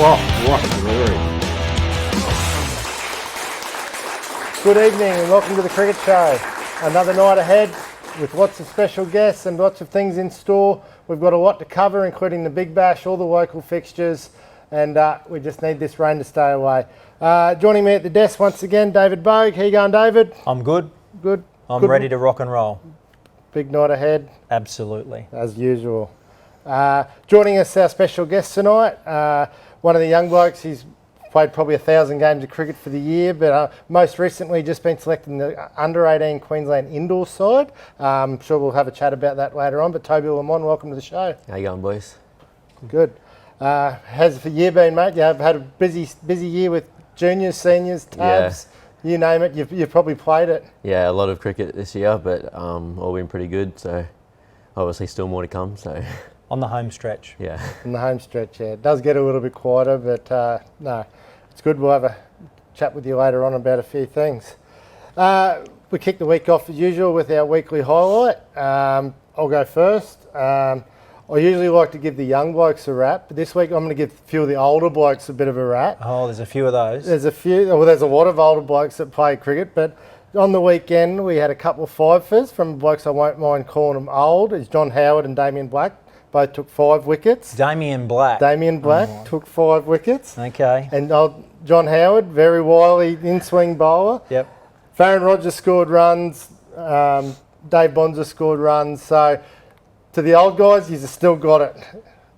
What glory. Good evening and welcome to the Cricket Show. Another night ahead with lots of special guests and lots of things in store. We've got a lot to cover, including the Big Bash, all the local fixtures, and we just need this rain to stay away. Joining me at the desk once again, David Bogue. How you going, David? I'm good. Good. I'm Good. ready to rock and roll. Big night ahead, Absolutely. as usual. Joining us, our special guest tonight, one of the young blokes. He's played probably 1,000 games of cricket for the year, but most recently just been selected in the under-18 Queensland indoor side. I'm sure we'll have a chat about that later on, but Toby Lamont, welcome to the show. How you going, boys? Good. How's the year been, mate? You have had a busy year with juniors, seniors, tabs, you name it. You've probably played it. Yeah, a lot of cricket this year, but all been pretty good. So obviously still more to come. So On the home stretch. yeah, In the home stretch, yeah. It does get a little bit quieter, but no, it's good. We'll have a chat with you later on about a few things. We kick the week off as usual with our weekly highlight. I'll go first. I usually like to give the young blokes a rap, but this week I'm going to give a few of the older blokes a bit of a rap. Oh, there's a few of those. There's a lot of older blokes that play cricket, but on the weekend we had a couple of fifers from blokes I won't mind calling them old. It's John Howard and Damien Black. Both took 5 wickets. Damien Black. Damien Black took 5 wickets. Okay. And John Howard, very wily in-swing bowler. Yep. Farron Rogers scored runs. Dave Bonza scored runs. So to the old guys, you've still got it.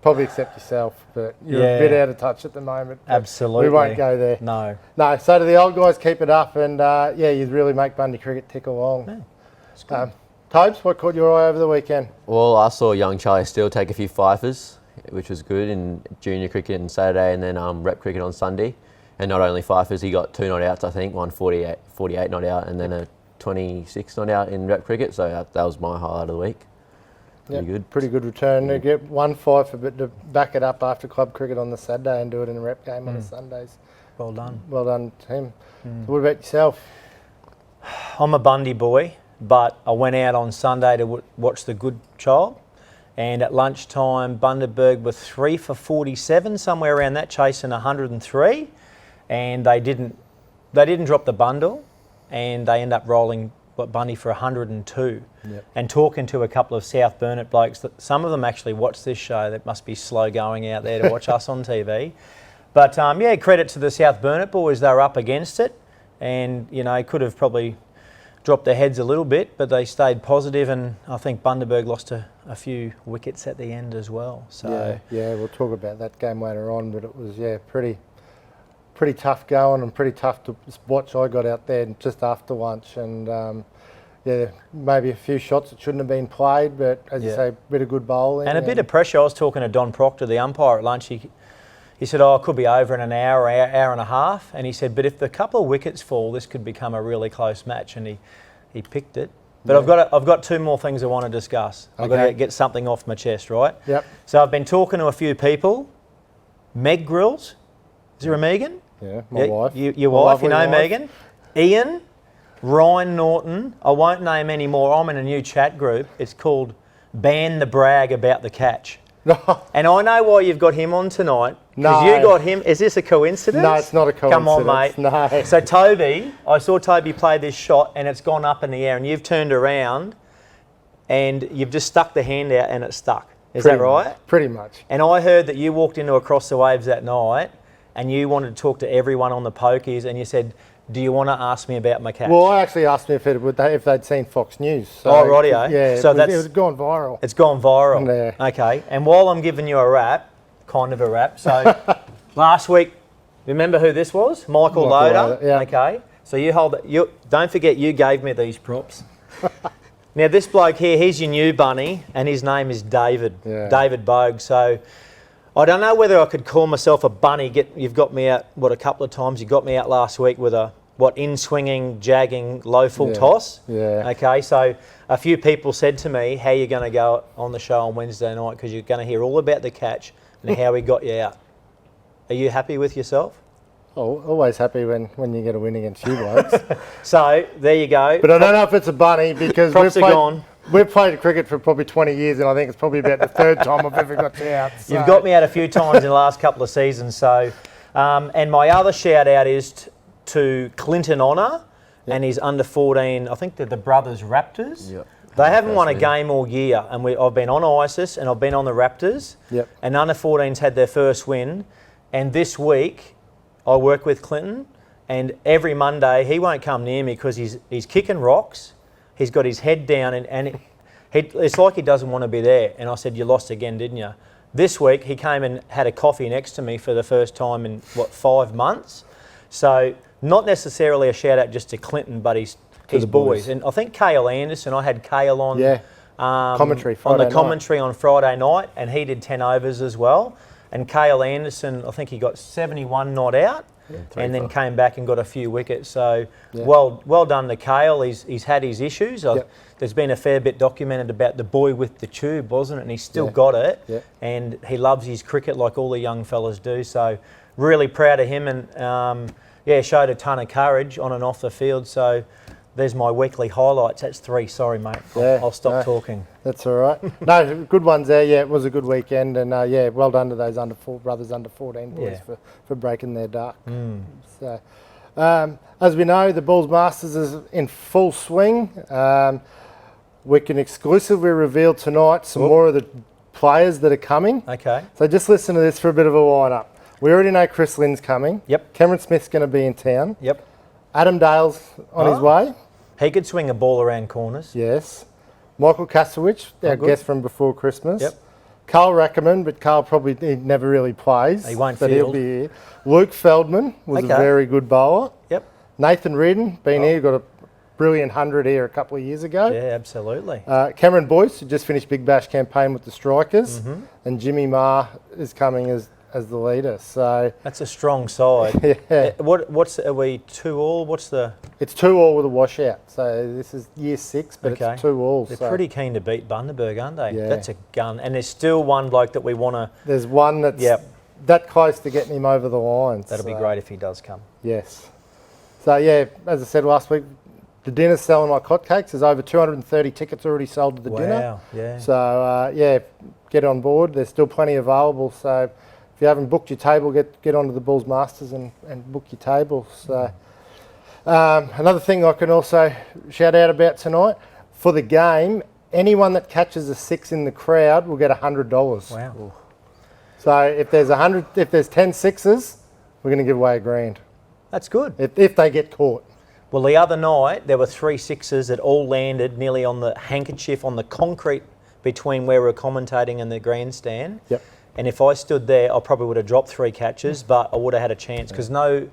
Probably except yourself, but you're a bit out of touch at the moment. Absolutely. We won't go there. No. No, so to the old guys, keep it up, and you'd really make Bundy cricket tick along. Yeah, it's good. Tobes, what caught your eye over the weekend? well, I saw young Charlie Steele take a few fifers, which was good in junior cricket on Saturday, and then rep cricket on Sunday. And not only fifers, he got 2 not outs, I think, one 48 not out, and then a 26 not out in rep cricket. So that was my highlight of the week. Pretty good. Pretty good return. To get 1 fifer, but to back it up after club cricket on the Saturday and do it in a rep game on the Sundays. Well done. Well done to him. So what about yourself? I'm a Bundy boy, but I went out on Sunday to watch The Good Child. And at lunchtime, Bundaberg were 3 for 47, somewhere around that, chasing 103. And they didn't drop the bundle, and they end up rolling Bundy for 102. Yep. And talking to a couple of South Burnett blokes, that some of them actually watch this show. That must be slow going out there to watch us on TV. But credit to the South Burnett boys. They were up against it, and could have probably dropped their heads a little bit, but they stayed positive, and I think Bundaberg lost a few wickets at the end as well. So Yeah, we'll talk about that game later on, but it was pretty tough going and pretty tough to watch. I got out there just after lunch, and maybe a few shots that shouldn't have been played, but as you say, a bit of good bowling. And a bit of pressure. I was talking to Don Proctor, the umpire at lunch. He said, it could be over in an hour and a half. And he said, but if the couple of wickets fall, this could become a really close match. And he picked it. But I've got 2 more things I want to discuss. I've got to get something off my chest, right? Yep. So I've been talking to a few people. Meg Grills. Is there a Megan? Yeah, my wife. Your My wife, you know lovely wife. Megan. Ian, Ryan Norton. I won't name any more. I'm in a new chat group. It's called Ban the Brag About the Catch. And I know why you've got him on tonight. Because you got him. Is this a coincidence? No, it's not a coincidence. Come on, mate. No. So Toby, I saw Toby play this shot and it's gone up in the air and you've turned around and you've just stuck the hand out and it's stuck. Is that right? Pretty much. And I heard that you walked into Across the Waves that night and you wanted to talk to everyone on the pokies and you said, do you want to ask me about my catch? Well, I actually asked them if they'd seen Fox News. So, Oh, rightio. Yeah, So it was gone viral. It's gone viral. Yeah. Okay. And while I'm giving you a rap, kind of a rap, so last week, remember who this was? Michael Loader. Yeah. Okay. So you hold it. Don't forget you gave me these props. Now this bloke here, he's your new bunny, and his name is David. Yeah. David Bogue. So I don't know whether I could call myself a bunny. You've got me out, a couple of times. You got me out last week with a, in-swinging, jagging, low full toss. Yeah. Okay, so a few people said to me, how are you going to go on the show on Wednesday night? Because you're going to hear all about the catch and how we got you out. Are you happy with yourself? Oh, always happy when you get a win against you blokes. So, there you go. But I don't know if it's a bunny because Props are gone. we've played cricket for probably 20 years, and I think it's probably about the third time I've ever got you out. So. You've got me out a few times in the last couple of seasons. So, and my other shout out is to Clinton Honor and his under 14. I think they're the Brothers Raptors. Yep. They haven't won a game all year, and I've been on ISIS and I've been on the Raptors. Yep. And under 14s had their first win, and this week I work with Clinton, and every Monday he won't come near me because he's kicking rocks. He's got his head down, and it's like he doesn't want to be there. And I said, "You lost again, didn't you?" This week he came and had a coffee next to me for the first time in 5 months. So not necessarily a shout out just to Clinton, but his the boys. boys. And I think Cale Anderson. I had Cale on. Yeah. Commentary on the Friday commentary on Friday night, and he did 10 overs as well. And Cale Anderson, I think he got 71 not out, and then came back and got a few wickets. So well done to Cale. He's had his issues. There's been a fair bit documented about the boy with the tube, wasn't it? And he's still got it, and he loves his cricket like all the young fellas do. So really proud of him, and showed a ton of courage on and off the field. So there's my weekly highlights. That's 3. Sorry, mate. I'll stop talking. That's all right. No, good ones there. Yeah, it was a good weekend, and well done to those brothers under 14 boys for breaking their duck. So, as we know, the Bulls Masters is in full swing. We can exclusively reveal tonight some more of the players that are coming. Okay. So just listen to this for a bit of a lineup. We already know Chris Lynn's coming. Yep. Cameron Smith's going to be in town. Yep. Adam Dale's on his way. He could swing a ball around corners. Yes. Michael Kasowich, our good. guest from before Christmas. Yep. Carl Rackerman, but Carl he never really plays. He won't but field. He'll be here. Luke Feldman was a very good bowler. Yep. Nathan Reardon, been here, got a brilliant 100 here a couple of years ago. Yeah, absolutely. Cameron Boyce, who just finished Big Bash campaign with the Strikers. And Jimmy Marr is coming as the leader. So that's a strong side. Yeah. Are we 2 all? What's the? It's 2 all with a washout. So this is year 6, but it's 2 all. They're pretty keen to beat Bundaberg, aren't they? Yeah. That's a gun. And there's still one bloke that we want to. There's one that's that close to getting him over the line. That'll be great if he does come. Yes. So as I said last week, the dinner's selling like hotcakes. There's over 230 tickets already sold to the dinner. Wow. Yeah. So get on board. There's still plenty available. So if you haven't booked your table, get onto the Bulls Masters and book your table. So another thing I can also shout out about tonight, for the game, anyone that catches a 6 in the crowd will get $100. Wow. So if there's 10 sixes, we're going to give away $1,000 That's good. if they get caught. Well, the other night there were 3 sixes that all landed nearly on the handkerchief on the concrete between where we were commentating and the grandstand. Yep. And if I stood there, I probably would have dropped 3 catches, but I would have had a chance because no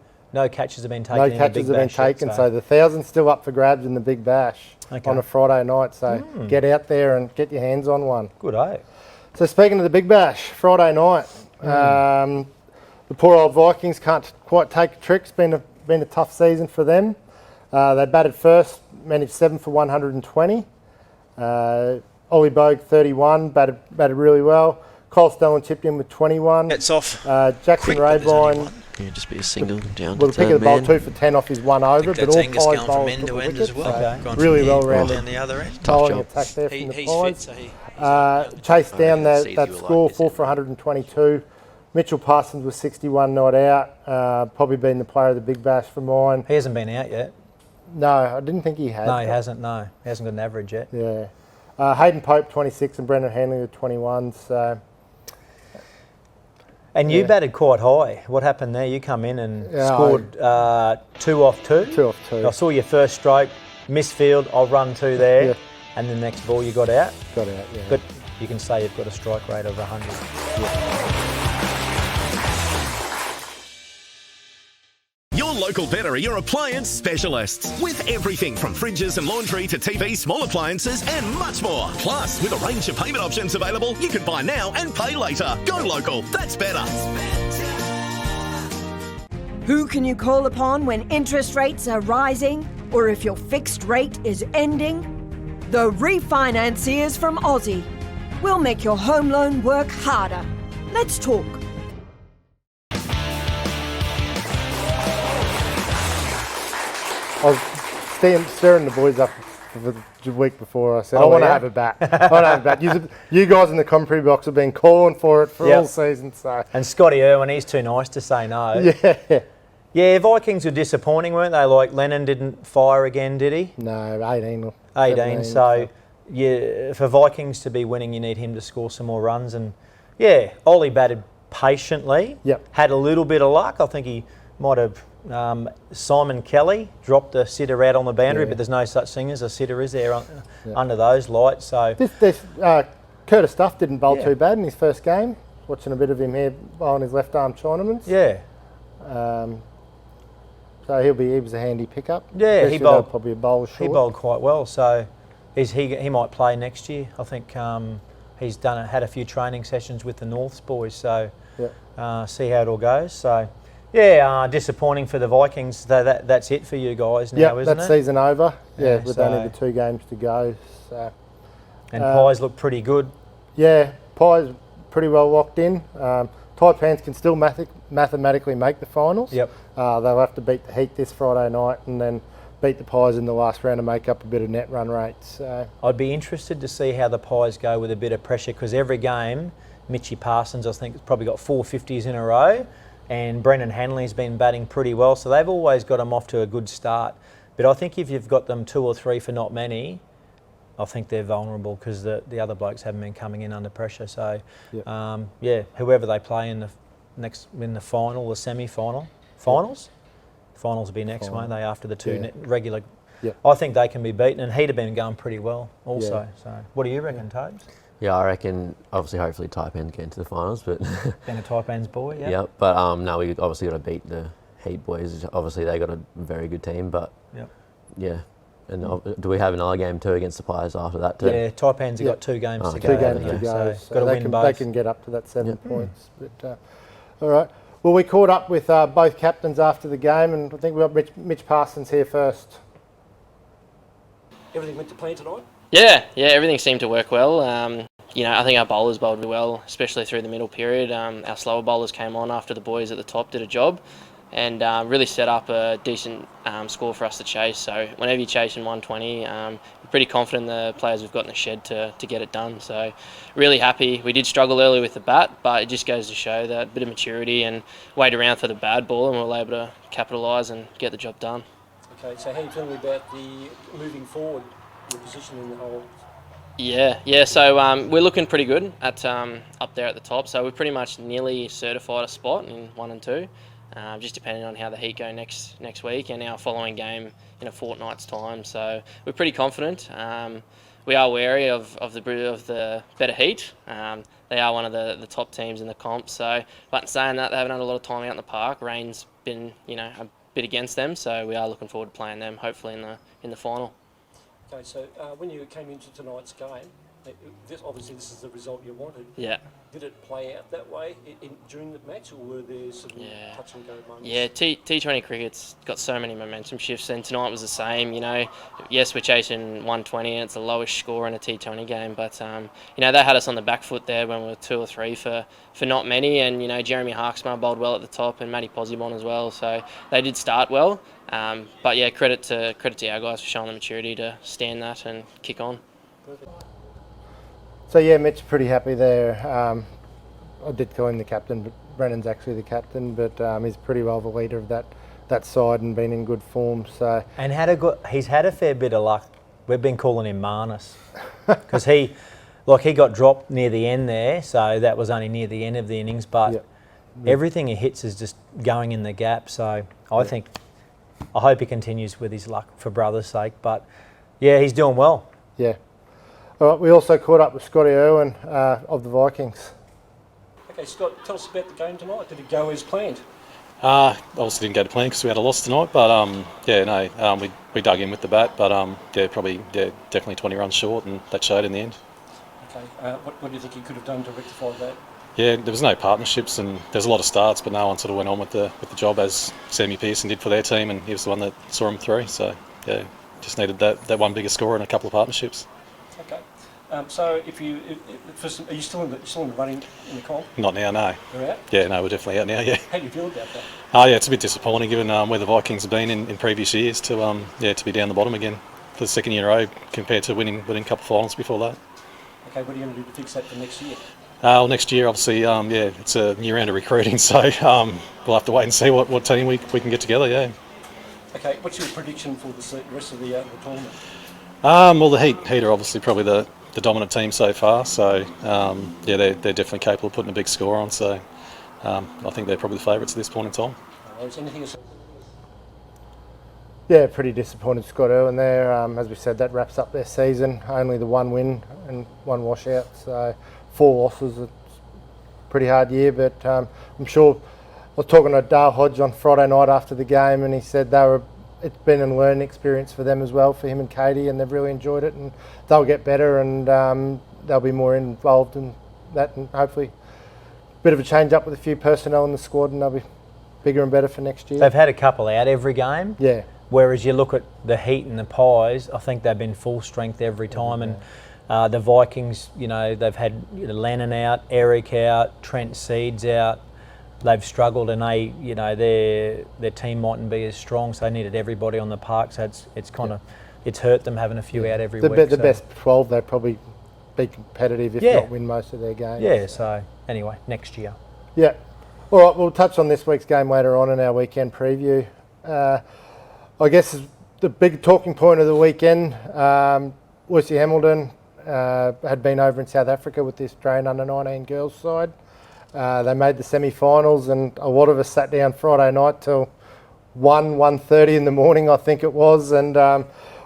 catches have been taken. No catches have been taken, so the 1,000's still up for grabs in the Big Bash on a Friday night. So get out there and get your hands on one. Good, eh? So speaking of the Big Bash, Friday night, the poor old Vikings can't quite take a trick. It's been a tough season for them. They batted first, managed 7 for 120. Ollie Bogue 31, batted really well. Cole Stellan chipped in with 21. It's off. Jackson Raybine Yeah, just be a single down with to a pick of third the bowl, man. 2 for 10 off his 1 over, but That's all Angus Pies going from bowlers end took to a end wicket, as well. so Gone really from well here rounded down the other end. bowling job. attack there from the He's Pies. fit, so he Chased down I see that you like score, this 4 for 122. Mitchell Parsons was 61 not out. Probably been the player of the Big Bash for mine. He hasn't been out yet. No, I didn't think he had. No, he hasn't. No, he hasn't got an average yet. Yeah. Hayden Pope 26 and Brendan Hanley with 21. So. And you batted quite high. What happened there? You come in and scored 2 off 2. 2 off 2. I saw your first stroke, miss field, I'll run 2 there, and the next ball you got out. Got out, yeah. But you can say you've got a strike rate of 100. Your local Better your appliance specialists. With everything from fridges and laundry to TV, small appliances and much more. Plus, with a range of payment options available, you can buy now and pay later. Go local, that's better. Who can you call upon when interest rates are rising or if your fixed rate is ending? The Refinanciers from Aussie. We'll make your home loan work harder. Let's talk. I was staring the boys up for the week before. I said, Oh, I want to yeah? have it back. I want to have it back. You guys in the commentary box have been calling for it for Yep. all season. So, And Scotty Irwin, he's too nice to say no. yeah. Yeah, Vikings were disappointing, weren't they? Like Lennon didn't fire again, did he? No, 18 or 18. 17, So, yeah, for Vikings to be winning, you need him to score some more runs. And yeah, Ollie batted patiently. Yep. Had a little bit of luck. I think he might have. Simon Kelly dropped a sitter out on the boundary, Yeah. but there's no such thing as a sitter, is there, under those lights? So Curtis Duff didn't bowl Yeah. too bad in his first game. Watching a bit of him here on his left arm Chinaman's. yeah, So he was a handy pickup. Yeah, Especially he though bowled- probably a bowl short. he bowled quite well. So he might play next year. I think he's had a few training sessions with the Norths boys. So Yep. see how it all goes. So yeah, disappointing for the Vikings. That's it for you guys now, Yep, isn't that it? season over. Yeah, Yeah, with so- only the 2 games to go. So And Pies look pretty good. yeah, Pies pretty well locked in. Taipans can still mathematically make the finals. Yep. They'll have to beat the Heat this Friday night and then beat the Pies in the last round to make up a bit of net run rate. So I'd be interested to see how the Pies go with a bit of pressure because every game, Mitchy Parsons, I think, has probably got 450s in a row, and Brendan Hanley's been batting pretty well, so they've always got them off to a good start. But I think if you've got them 2 or 3 for not many, I think they're vulnerable because the other blokes haven't been coming in under pressure. So, Yep. whoever they play in the final, the semi-final, finals will be next, won't they? After the 2 Yeah. regular. Yep. I think they can be beaten, and he'd have been going pretty well also. Yeah. So, what do you reckon, Tobes? Yeah, I reckon, obviously, hopefully Taipan get into the finals, but Being a Taipan's boy, yeah. yeah. But no, we obviously got to beat the Heat boys. Obviously, they got a very good team, but Yep. yeah. And do we have another game too against the Pies after that too? Yeah, Taipans have Yeah. got 2 games Oh, to okay. go. 2 games haven't to they? go. So, got to win they both. can get up to that 7 Yep. points. But all right. Well, we caught up with both captains after the game, and I think we've got Mitch Parsons here first. Everything went to plan tonight? Yeah, everything seemed to work well. I think our bowlers bowled really well, especially through the middle period. Our slower bowlers came on after the boys at the top did a job and really set up a decent score for us to chase. So whenever you're chasing 120, we're pretty confident the players we've got in the shed to get it done. So really happy. We did struggle early with the bat, but it just goes to show that a bit of maturity and wait around for the bad ball, and we were able to capitalise and get the job done. Okay, so how are you feeling about the moving forward, your position in the whole? Yeah. So we're looking pretty good at up there at the top. So we're pretty much nearly certified a spot in 1 and 2, just depending on how the Heat go next week and our following game in a fortnight's time. So we're pretty confident. We are wary of the better Heat. They are one of the top teams in the comp. So, but in saying that, they haven't had a lot of time out in the park. Rain's been a bit against them. So we are looking forward to playing them hopefully in the final. Okay, so when you came into tonight's game, obviously this is the result you wanted. Yeah. Did it play out that way during the match, or were there some touch and go moments? Yeah, T20 cricket's got so many momentum shifts, and tonight was the same. Yes, we're chasing 120, and it's the lowest score in a T20 game, but they had us on the back foot there when we were 2 or 3 for not many, and Jeremy Harksmar bowled well at the top, and Matty Posibon as well, so they did start well. But yeah, credit to our guys for showing the maturity to stand that and kick on. Perfect. So yeah, Mitch pretty happy there. I did call him the captain, but Brennan's actually the captain. But he's pretty well the leader of that side and been in good form. So And he's had a fair bit of luck. We've been calling him Marnus because he got dropped near the end there, so that was only near the end of the innings. But Yep. everything he hits is just going in the gap. So I hope he continues with his luck for brother's sake. But yeah, he's doing well. yeah. All right. We also caught up with Scotty Irwin of the Vikings. Okay, Scott, tell us about the game tonight. Did it go as planned? Obviously didn't go to plan because we had a loss tonight, but we dug in with the bat, but definitely 20 runs short, and that showed in the end. Okay, what do you think you could have done to rectify that? Yeah, there was no partnerships, and there's a lot of starts, but no one sort of went on with the job as Sammy Pearson did for their team, and he was the one that saw them through. So yeah, just needed that one bigger score and a couple of partnerships. Okay, so are you still in the running in the comp? Not now, no. You're out. Yeah, no, we're definitely out now. Yeah. How do you feel about that? Yeah, it's a bit disappointing given where the Vikings have been in previous years to be down the bottom again. for the second year in a row compared to winning a couple of finals before that. Okay, what are you going to do to fix that for next year? Well, next year, obviously, it's a new round of recruiting, so we'll have to wait and see what team we can get together, yeah. Okay, what's your prediction for the rest of the tournament? Well, the Heat are obviously probably the dominant team so far, so they're definitely capable of putting a big score on, so I think they're probably the favourites at this point in time. Is anything else? Yeah, pretty disappointed Scott Irwin there. As we said, that wraps up their season. Only the one win and one washout, so 4 losses. It's a pretty hard year, but I'm sure. I was talking to Dale Hodge on Friday night after the game, and he said it's been a learning experience for them as well, for him and Katie, and they've really enjoyed it, and they'll get better, and they'll be more involved in that, and hopefully a bit of a change up with a few personnel in the squad, and they'll be bigger and better for next year. They've had a couple out every game. Yeah. Whereas you look at the Heat and the Pies, I think they've been full strength every time. And the Vikings, they've had Lennon out, Eric out, Trent Seeds out. They've struggled, and their team mightn't be as strong, so they needed everybody on the park. So it's hurt them having a few out every week. The best 12, they'd probably be competitive if not win most of their games. Yeah. So anyway, next year. Yeah. All right. We'll touch on this week's game later on in our weekend preview. I guess the big talking point of the weekend, Lucy Hamilton had been over in South Africa with the Australian under-19 girls side. They made the semi-finals, and a lot of us sat down Friday night till 1:30 in the morning, I think it was, and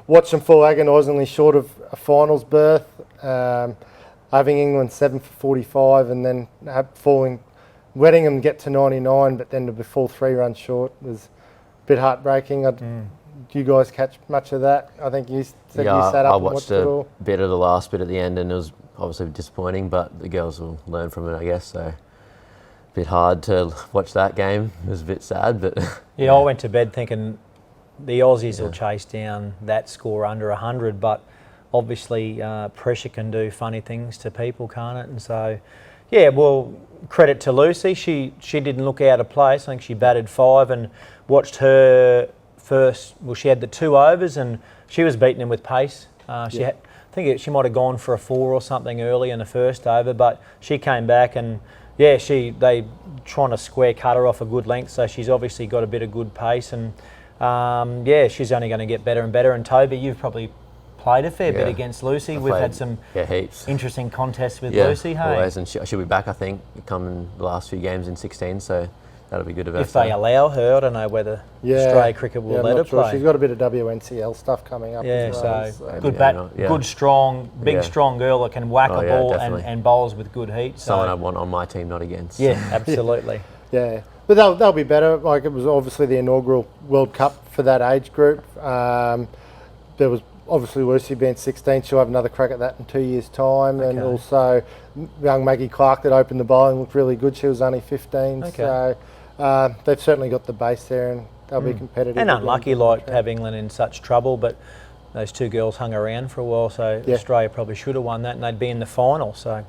watched them fall agonisingly short of a finals berth, having England 7 for 45, and then letting them get to 99, but then to fall 3 runs short was a bit heartbreaking. Do you guys catch much of that? I think you said you sat up and watched it all. A bit of the last bit at the end, and it was obviously disappointing, but the girls will learn from it, I guess. So a bit hard to watch that game. It was a bit sad, but yeah, I went to bed thinking the Aussies will chase down that score under 100, but obviously pressure can do funny things to people, can't it? And so, yeah, well, credit to Lucy. She didn't look out of place. I think she batted 5 and watched her first. Well, she had the 2 overs and she was beating him with pace. I think she might have gone for a 4 or something early in the first over, but she came back and they trying to square cut her off a good length, so she's obviously got a bit of good pace, and she's only going to get better and better. And Toby, you've probably played a fair bit against Lucy. We've had some heaps interesting contests with Lucy. Hey, always, and she'll be back, I think, coming the last few games in 16. So that'll be good of her. If they allow her, I don't know whether Australia cricket will let her play. She's got a bit of WNCL stuff coming up. Yeah, as well, so good bat, good strong, strong girl that can whack a ball and bowls with good heat. So. Someone I want on my team, not against. Yeah, absolutely. Yeah, but they'll be better. Like, it was obviously the inaugural World Cup for that age group. There was obviously Lucy being 16. She'll have another crack at that in 2 years' time. Okay. And also young Maggie Clark that opened the bowling looked really good. She was only 15. Okay. So they've certainly got the base there, and they'll be competitive. And unlucky like to have England in such trouble, but those 2 girls hung around for a while, so Australia probably should have won that, and they'd be in the final. So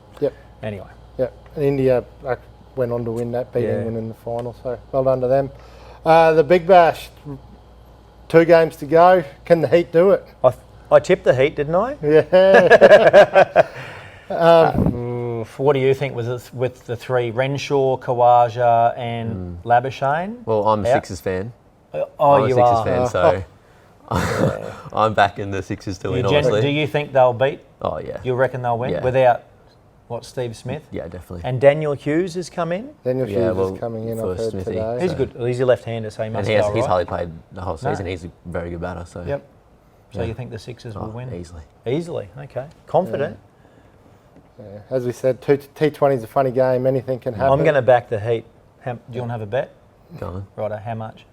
anyway. Yep. And India went on to win that, beat England in the final. So well done to them. The Big Bash, 2 games to go. Can the Heat do it? I tipped the Heat, didn't I? Yeah. What do you think with the 3, Renshaw, Khawaja and Labuschagne? Well, I'm a Sixers fan. I'm a Sixers fan, so I'm backing the Sixers to win, honestly. Do you think they'll beat? Oh, yeah. You reckon they'll win? Yeah. Without, Steve Smith? Yeah, definitely. And Daniel Hughes has come in? Daniel Hughes is coming in, I've heard Smithy, today. He's good. He's a left-hander, so he must go right. He's hardly played the whole season. No. He's a very good batter. So. Yep. So you think the Sixers will win? Easily. Easily, okay. Confident? Yeah. As we said, T20 is a funny game. Anything can happen. I'm going to back the Heat. Do you want to have a bet? Go on. Righto, how much?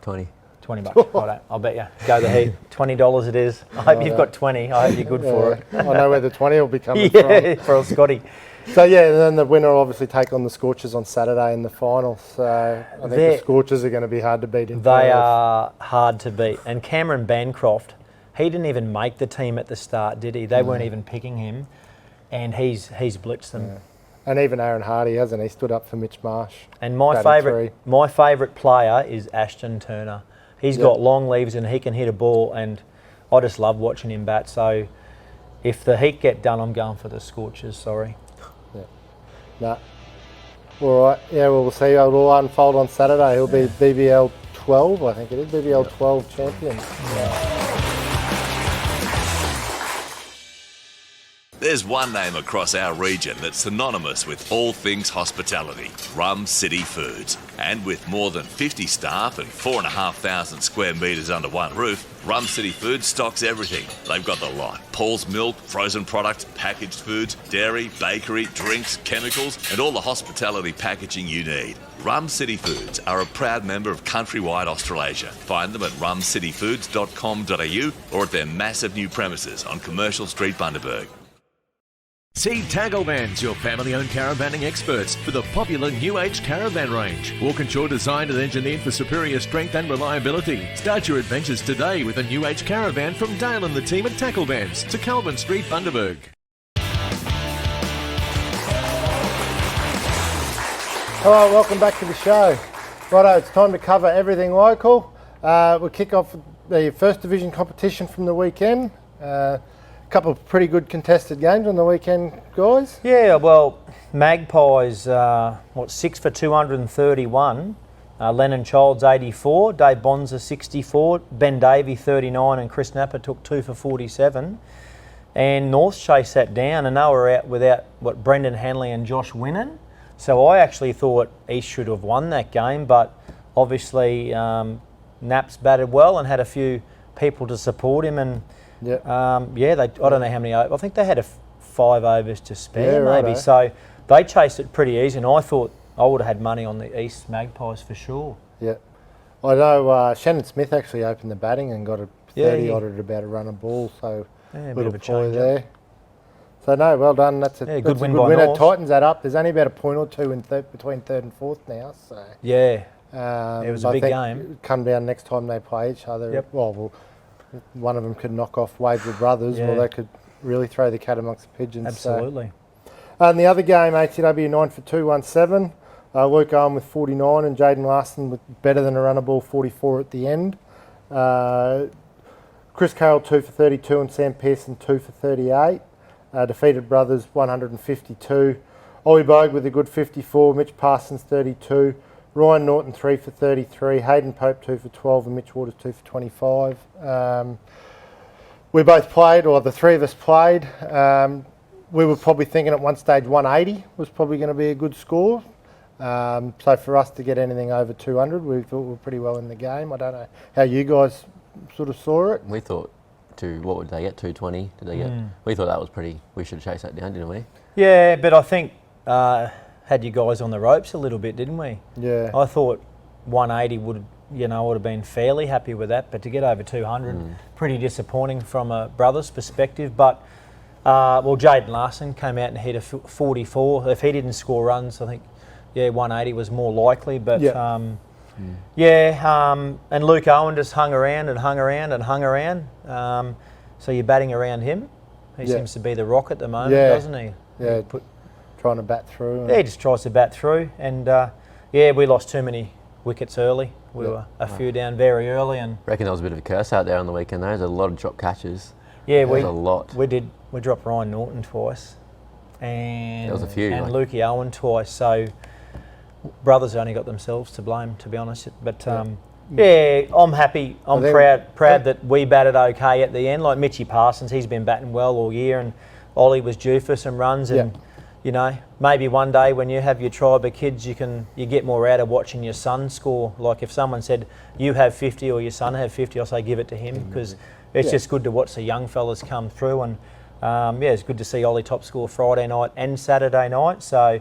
20. $20. Righto, I'll bet you. Go the Heat. $20 it is. I hope you've got 20. I hope you're good for it. I know where the 20 will be coming from. For Scotty. So and then the winner will obviously take on the Scorchers on Saturday in the final. So I think the Scorchers are going to be hard to beat in They are hard to beat. And Cameron Bancroft, he didn't even make the team at the start, did he? They weren't even picking him, and he's blitzed them. Yeah. And even Aaron Hardy, hasn't he? Stood up for Mitch Marsh. And my favourite player is Ashton Turner. He's got long leaves and he can hit a ball, and I just love watching him bat. So if the Heat get done, I'm going for the Scorchers. Sorry. No. All right. Yeah, well, we'll see how it all unfold on Saturday. He'll be BBL 12, I think it is, BBL 12 champion. There's one name across our region that's synonymous with all things hospitality, Rum City Foods. And with more than 50 staff and 4,500 square metres under one roof, Rum City Foods stocks everything. They've got the lot. Paul's Milk, frozen products, packaged foods, dairy, bakery, drinks, chemicals, and all the hospitality packaging you need. Rum City Foods are a proud member of Countrywide Australasia. Find them at rumcityfoods.com.au or at their massive new premises on Commercial Street, Bundaberg. See Tackle-Vans, your family-owned caravanning experts, for the popular New Age caravan range. Walkinshaw designed and engineered for superior strength and reliability. Start your adventures today with a New Age caravan from Dale and the team at Tackle-Vans to Calvin Street, Bundaberg. Hello, welcome back to the show. Righto, it's time to cover everything local. We'll kick off the First Division competition from the weekend. Couple of pretty good contested games on the weekend, guys. Yeah, well, Magpies, 6 for 231. Lennon Childs 84, Dave Bonza 64, Ben Davey 39, and Chris Napper took 2 for 47. And North chased that down, and they were out without Brendan Hanley and Josh Winnan. So I actually thought East should have won that game, but obviously Naps batted well and had a few people to support him, and I don't know how many. I think they had 5 overs to spare, maybe. So they chased it pretty easy, and I thought I would have had money on the East Magpies for sure. Yeah, I know Shannon Smith actually opened the batting and got a 30 odd at about a run of ball, so a little bit of a ploy change there. So no, well done. That's a good win good by winner. North. Tightens that up. There's only about a point or two in between third and fourth now. So yeah, it was a big game. It'll come down next time they play each other. Yep. Well, one of them could knock off Waverley Brothers, or they could really throw the cat amongst the pigeons. Absolutely. And the other game, ATW 9 for 217. Luke Owen with 49 and Jaden Larson with better than a runner ball 44 at the end. Chris Carroll 2 for 32 and Sam Pearson 2 for 38. Defeated Brothers 152. Ollie Bogue with a good 54. Mitch Parsons 32. Ryan Norton 3 for 33. Hayden Pope 2 for 12 and Mitch Waters 2 for 25. We both played, or the three of us played. We were probably thinking at one stage 180 was probably going to be a good score. So for us to get anything over 200, we thought we were pretty well in the game. I don't know how you guys sort of saw it. We thought what would they get, 220? Did they get? We thought that was pretty. We should have chased that down, didn't we? Yeah, but I think had you guys on the ropes a little bit, didn't we? Yeah. I thought 180 would have been fairly happy with that, but to get over 200, pretty disappointing from a Brothers perspective. But Jaden Larson came out and hit a 44. If he didn't score runs, I think 180 was more likely. But and Luke Owen just hung around. So you're batting around him. He seems to be the rock at the moment, doesn't he? Yeah, trying to bat through. Yeah, he just tries to bat through. And we lost too many wickets early. We were a few down very early. And I reckon there was a bit of a curse out there on the weekend. There was a lot of drop catches. Yeah, a lot. We did. We dropped Ryan Norton twice. And there was a few. And Lukey Owen twice. So Brothers only got themselves to blame, to be honest. But I'm happy. I'm proud that we batted okay at the end. Like Mitchy Parsons, he's been batting well all year, and Ollie was due for some runs. And maybe one day when you have your tribe of kids, you get more out of watching your son score. Like if someone said you have 50 or your son have 50, I'll say give it to him, because it's just good to watch the young fellas come through. And it's good to see Ollie top score Friday night and Saturday night. So.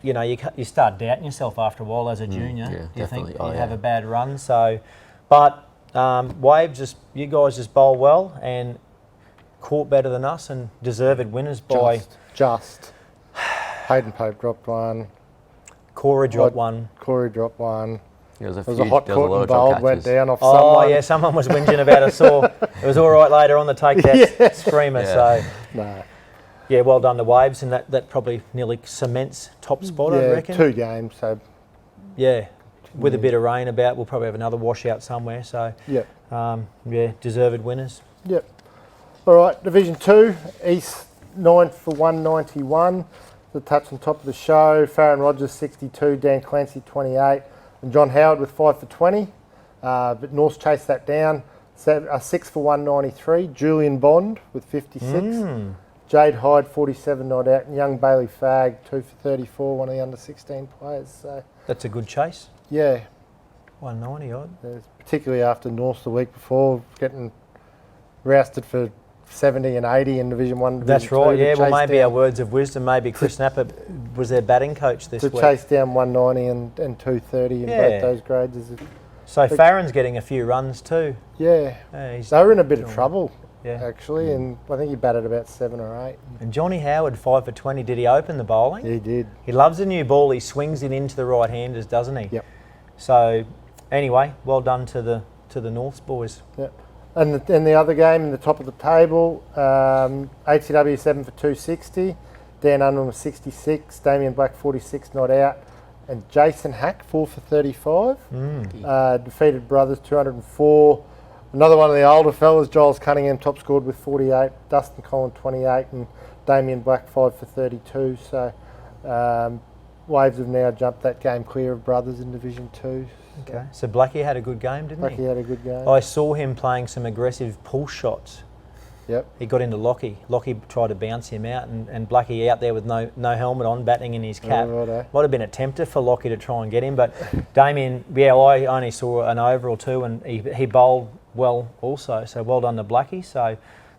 You start doubting yourself after a while as a junior. You think you have a bad run. So, but you guys just bowl well and caught better than us and deserved winners by just. Hayden Pope dropped one. Corey dropped one. There was a hot caught and bowled, went down off someone. Oh yeah, someone was whinging about a saw. It was all right later on to take that screamer. So. No. Yeah, well done the Waves, and that probably nearly cements top spot, I reckon. 2 games, so... Yeah. with a bit of rain about, we'll probably have another washout somewhere. So, Yep. Deserved winners. Yep. All right, Division 2, East 9 for 191. The touch on top of the show. Farron Rogers 62, Dan Clancy 28, and John Howard with 5 for 20. But North's chased that down. 6 for 193. Julian Bond with 56. Jade Hyde 47 not out, and young Bailey Fagg 2 for 34. One of the under 16 players. So That's a good chase. yeah, 190 odd. particularly after North the week before getting rousted for 70 and 80 in Division 1. Division That's right, 2, to yeah. Well, chase maybe down- our words of wisdom. Maybe Chris Napper was their batting coach this to week. chase down 190 and 230 in Yeah. both those grades. So Farron's getting a few runs too. Yeah, He's- they were in a bit of trouble Yeah. actually, and I think he batted about 7 or 8. And Johnny Howard 5 for 20. Did he open the bowling? He did. He loves a new ball. He swings it into the right-handers, doesn't he? Yep. So anyway, well done to the Norths boys. Yep. And the other game in the top of the table, ATW 7 for 260, Dan Unwin was 66, Damien Black 46 not out, and Jason Hack 4 for 35. Defeated Brothers 204. Another one of the older fellas, Giles Cunningham, top scored with 48, Dustin Collin 28, and Damien Black 5 for 32. So Waves have now jumped that game clear of Brothers in Division 2. Okay. So Blackie had a good game, didn't Blackie he? had a good game. I saw him playing some aggressive pull shots. Yep. He got into Lockie. Lockie tried to bounce him out, and Blackie out there with no helmet on, batting in his cap. Oh, righto. Might have been a tempter for Lockie to try and get him, but Damien, I only saw an over or two, and he bowled well also. So well done to Blackie. So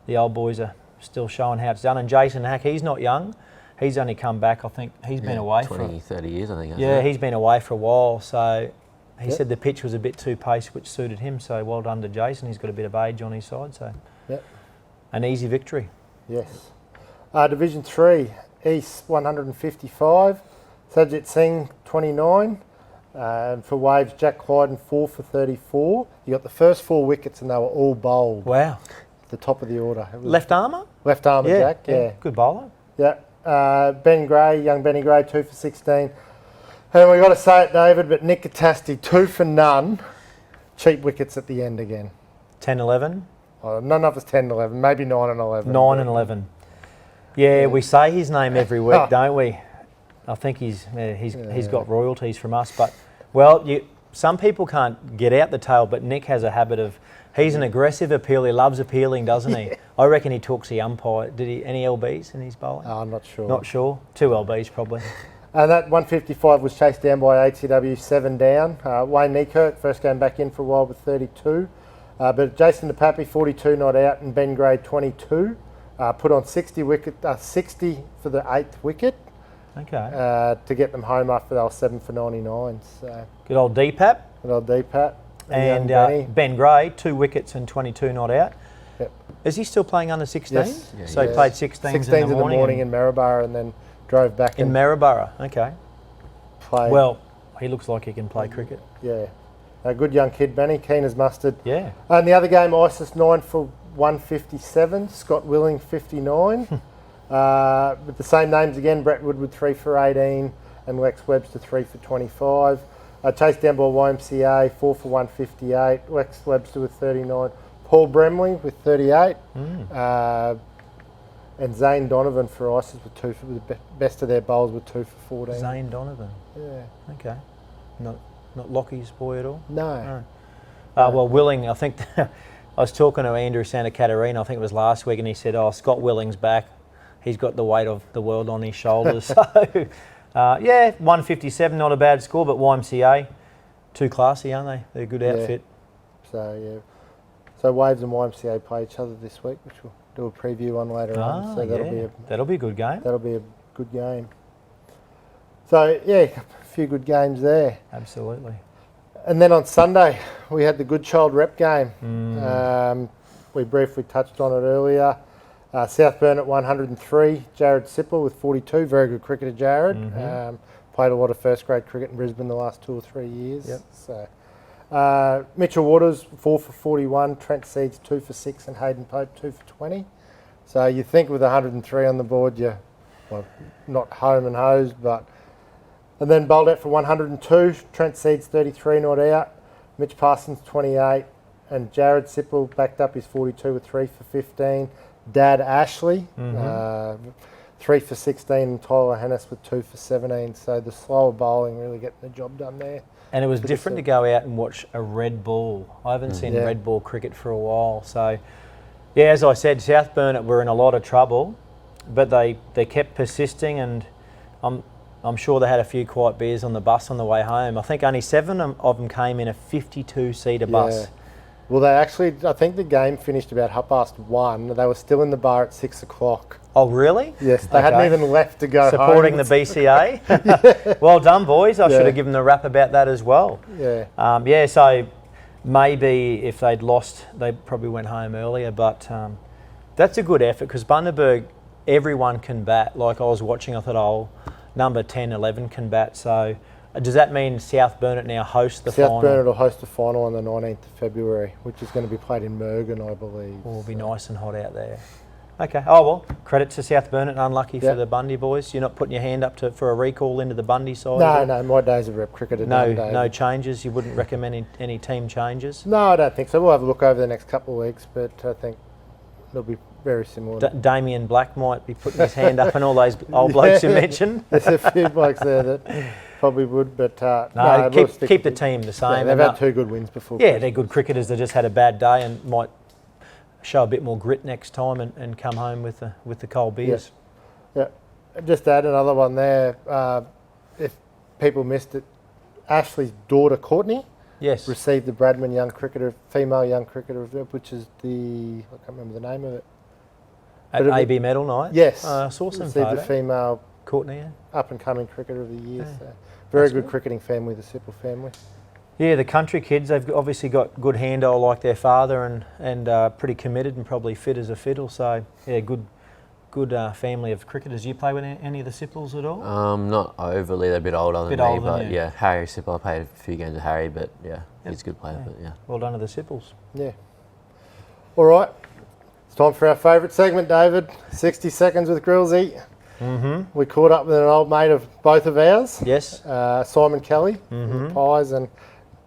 the old boys are still showing how it's done. And Jason Hack, he's not young. He's only come back. I think he's been away 20, 30 years, I think. Yeah, he's been away for a while. So he said the pitch was a bit too pace, which suited him. So well done to Jason. He's got a bit of age on his side. So Yep. an easy victory. Yes. Division 3, East 155, Sajit Singh 29. And for Waves, Jack Clyden 4 for 34. You got the first 4 wickets and they were all bowled. Wow. The top of the order. It was Left armour? Left armour Jack, yeah. Good bowler. Yeah. Ben Gray, young Benny Gray, 2 for 16. And we got to say it, David, but Nick Catasti, 2 for none. Cheap wickets at the end again. 10-11. None of us 10 11, maybe 9 and 11. 9 and 11. Yeah, we say his name every week, don't we? I think he's got royalties from us. But, well, some people can't get out the tail, but Nick has a habit of, he's an aggressive appeal. He loves appealing, doesn't he? I reckon he talks the umpire. Did he any LBs in his bowling? I'm not sure. Not sure. 2 LBs probably. And that 155 was chased down by ATW, 7 down. Wayne Neekirk, first game back in for a while with 32. But Jason DePappy, 42 not out, and Ben Gray, 22. Put on 60 for the 8th wicket. Okay. To get them home after they were 7 for 99. So Good old DPAP. good old DPAT. And Benny. Ben Gray, 2 wickets and 22 not out. Yep. Is he still playing under 16? Yes. Yeah, So he he is. played 16s in the morning. in Maryborough and then drove back In and Maryborough, okay. played. Well, he looks like he can play cricket. Yeah. A good young kid, Benny, keen as mustard. Yeah. And the other game, ISIS 9 for 157, Scott Willing 59. With the same names again, Brett Woodward 3 for 18 and Lex Webster 3 for 25. Chased down by YMCA 4 for 158, Lex Webster with 39, Paul Bremley with 38, and Zane Donovan for ISIS with 2 for the best of their bowls with 2 for 14. Zane Donovan. Yeah. Okay. Not Lockie's boy at all? No. Well, Willing, I think, I was talking to Andrew Santa Catarina, I think it was last week, and he said, Scott Willing's back. He's got the weight of the world on his shoulders. So, 157, not a bad score, but YMCA, too classy, aren't they? They're a good outfit. So, yeah. So Waves and YMCA play each other this week, which we'll do a preview on later on. So that'll be a good game. That'll be a good game. So, yeah, a few good games there. Absolutely. And then on Sunday, we had the Good Child rep game. We briefly touched on it earlier. Southburn at 103, Jared Sipple with 42. Very good cricketer, Jared. Played a lot of first grade cricket in Brisbane the last 2 or 3 years. Yep. So, Mitchell Waters, 4 for 41. Trent Seeds, 2 for 6. And Hayden Pope, 2 for 20. So you think with 103 on the board, you're not home and hosed, but And then bowled out for 102. Trent Seeds 33 not out. Mitch Parsons 28. And Jared Sipple backed up his 42 with 3 for 15. Dad Ashley 3 for 16. And Tyler Hennis with 2 for 17. So the slower bowling really getting the job done there. And it was different to go out and watch a red ball. I haven't seen red ball cricket for a while. So, yeah, as I said, South Burnett were in a lot of trouble, but they kept persisting, and I'm sure they had a few quiet beers on the bus on the way home. I think only 7 of them came in a 52-seater bus. Well, I think the game finished about 1:30. They were still in the bar at 6 o'clock. Oh, really? Yes, they hadn't even left to go Supporting home. the BCA. Well done, boys. I should have given the rap about that as well. Yeah. So maybe if they'd lost, they probably went home earlier. But that's a good effort because Bundaberg, everyone can bat. Like I was watching, I thought, number 10, 11 can bat. So does that mean South Burnett now hosts the final? South Burnett will host the final on the 19th of February, which is going to be played in Mergen, I believe. It'll be nice and hot out there. Okay. Oh, well, credit to South Burnett. Unlucky for the Bundy boys. You're not putting your hand up for a recall into the Bundy side? No, my days of rep cricket are done, David. No changes? You wouldn't recommend any team changes? No, I don't think so. We'll have a look over the next couple of weeks, but I think it'll be very similar. Damien Black might be putting his hand up and all those old blokes you mentioned. There's a few blokes there that probably would, but keep the team the same. They've had 2 good wins before. Yeah, they're good cricketers. They just had a bad day and might show a bit more grit next time and come home with the cold beers. Yeah. Just to add another one there, if people missed it, Ashley's daughter Courtney received the Bradman female young cricketer, which is I can't remember the name of it. At AB Medal Night? Yes. I saw some received photo. the female Courtney, up and coming cricketer of the year. So very good cricketing family, the Sipple family. Yeah, the country kids, they've obviously got good handle like their father and pretty committed and probably fit as a fiddle. So, yeah, good family of cricketers. You play with any of the Sipples at all? Not overly. They're a bit older than me, but yeah, Harry Sipple. I played a few games with Harry, but he's a good player. But yeah. Well done to the Sipples. Yeah. All right. It's time for our favourite segment, David. 60 Seconds with Grillsy. Mm-hmm. We caught up with an old mate of both of ours. Yes. Simon Kelly, Pies, and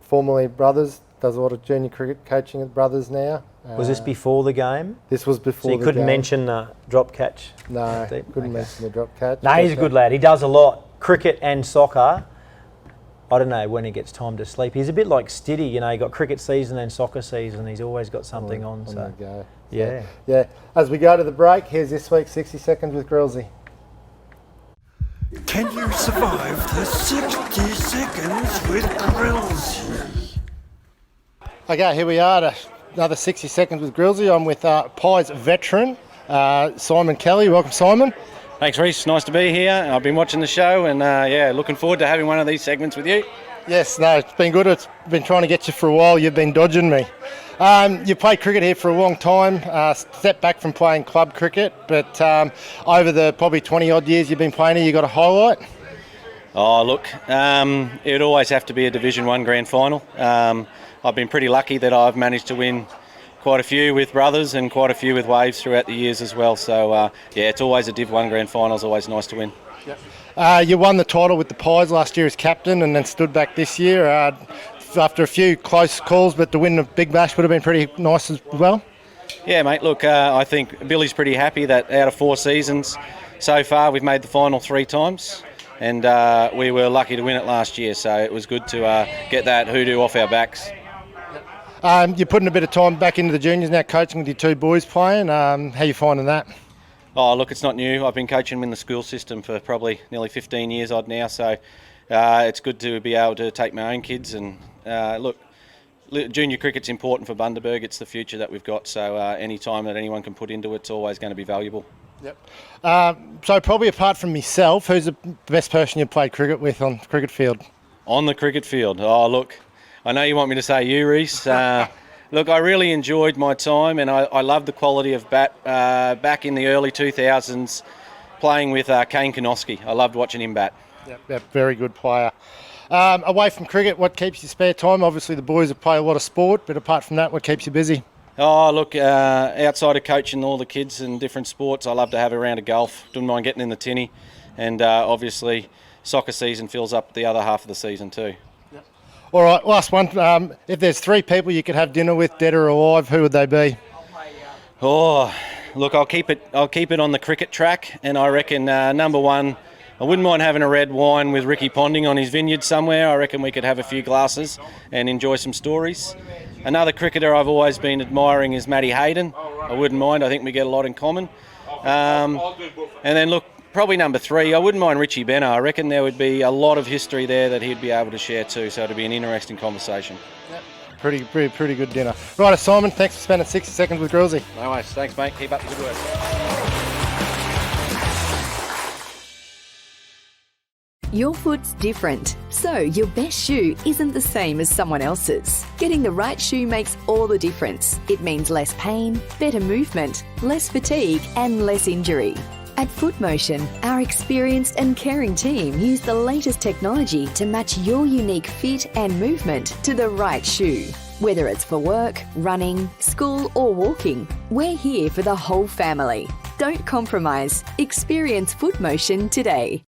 formerly brothers. Does a lot of junior cricket coaching at Brothers now. Was this before the game? This was before the game. So you couldn't mention drop catch? No, couldn't mention the drop catch. No, he's a good lad. He does a lot, cricket and soccer. I don't know when he gets time to sleep. He's a bit like Stiddy, you got cricket season and soccer season. He's always got something on. So the go. Yeah. Yeah. As we go to the break, here's this week's 60 Seconds with Grillsy. Can you survive the 60 Seconds with Grillsy? Okay, here we are to another 60 Seconds with Grillsy. I'm with Pies veteran, Simon Kelly. Welcome, Simon. Thanks, Reece. Nice to be here. I've been watching the show and, looking forward to having one of these segments with you. Yes, no, it's been good. It's been trying to get you for a while. You've been dodging me. You played cricket here for a long time, stepped back from playing club cricket, but over the probably 20-odd years you've been playing here, you got a highlight? Oh, look, it would always have to be a Division 1 grand final. I've been pretty lucky that I've managed to win quite a few with Brothers and quite a few with Waves throughout the years as well. So, it's always a Div 1 grand final. It's always nice to win. Yep. You won the title with the Pies last year as captain and then stood back this year after a few close calls, but to win the Big Bash would have been pretty nice as well. Yeah, mate, look, I think Billy's pretty happy that out of 4 seasons so far we've made the final 3 times. And we were lucky to win it last year, so it was good to get that hoodoo off our backs. You're putting a bit of time back into the juniors now, coaching with your 2 boys playing. How are you finding that? Oh, look, it's not new. I've been coaching in the school system for probably nearly 15 years odd now, so it's good to be able to take my own kids. And look, junior cricket's important for Bundaberg. It's the future that we've got, so any time that anyone can put into it's always going to be valuable. Yep. So probably apart from myself, who's the best person you've played cricket with on the cricket field? On the cricket field? Oh, look, I know you want me to say you, Reece. Look, I really enjoyed my time and I loved the quality of bat back in the early 2000s playing with Kane Konoski. I loved watching him bat. Yep, very good player. Away from cricket, what keeps you spare time? Obviously the boys have played a lot of sport, but apart from that, what keeps you busy? Oh, look, outside of coaching all the kids in different sports, I love to have a round of golf. Don't mind getting in the tinny. And obviously, soccer season fills up the other half of the season too. All right, last one. If there's 3 people you could have dinner with, dead or alive, who would they be? Oh, look, I'll keep it on the cricket track, and I reckon number one, I wouldn't mind having a red wine with Ricky Ponding on his vineyard somewhere. I reckon we could have a few glasses and enjoy some stories. Another cricketer I've always been admiring is Matty Hayden. I wouldn't mind. I think we get a lot in common. And then look, probably number 3, I wouldn't mind Richie Benner. I reckon there would be a lot of history there that he'd be able to share too, so it'd be an interesting conversation. Pretty good dinner. Right, Simon, thanks for spending 60 seconds with Grillsy. No worries. Thanks, mate. Keep up the good work. Your foot's different, so your best shoe isn't the same as someone else's. Getting the right shoe makes all the difference. It means less pain, better movement, less fatigue and less injury. At FootMotion, our experienced and caring team use the latest technology to match your unique fit and movement to the right shoe. Whether it's for work, running, school or walking, we're here for the whole family. Don't compromise. Experience FootMotion today.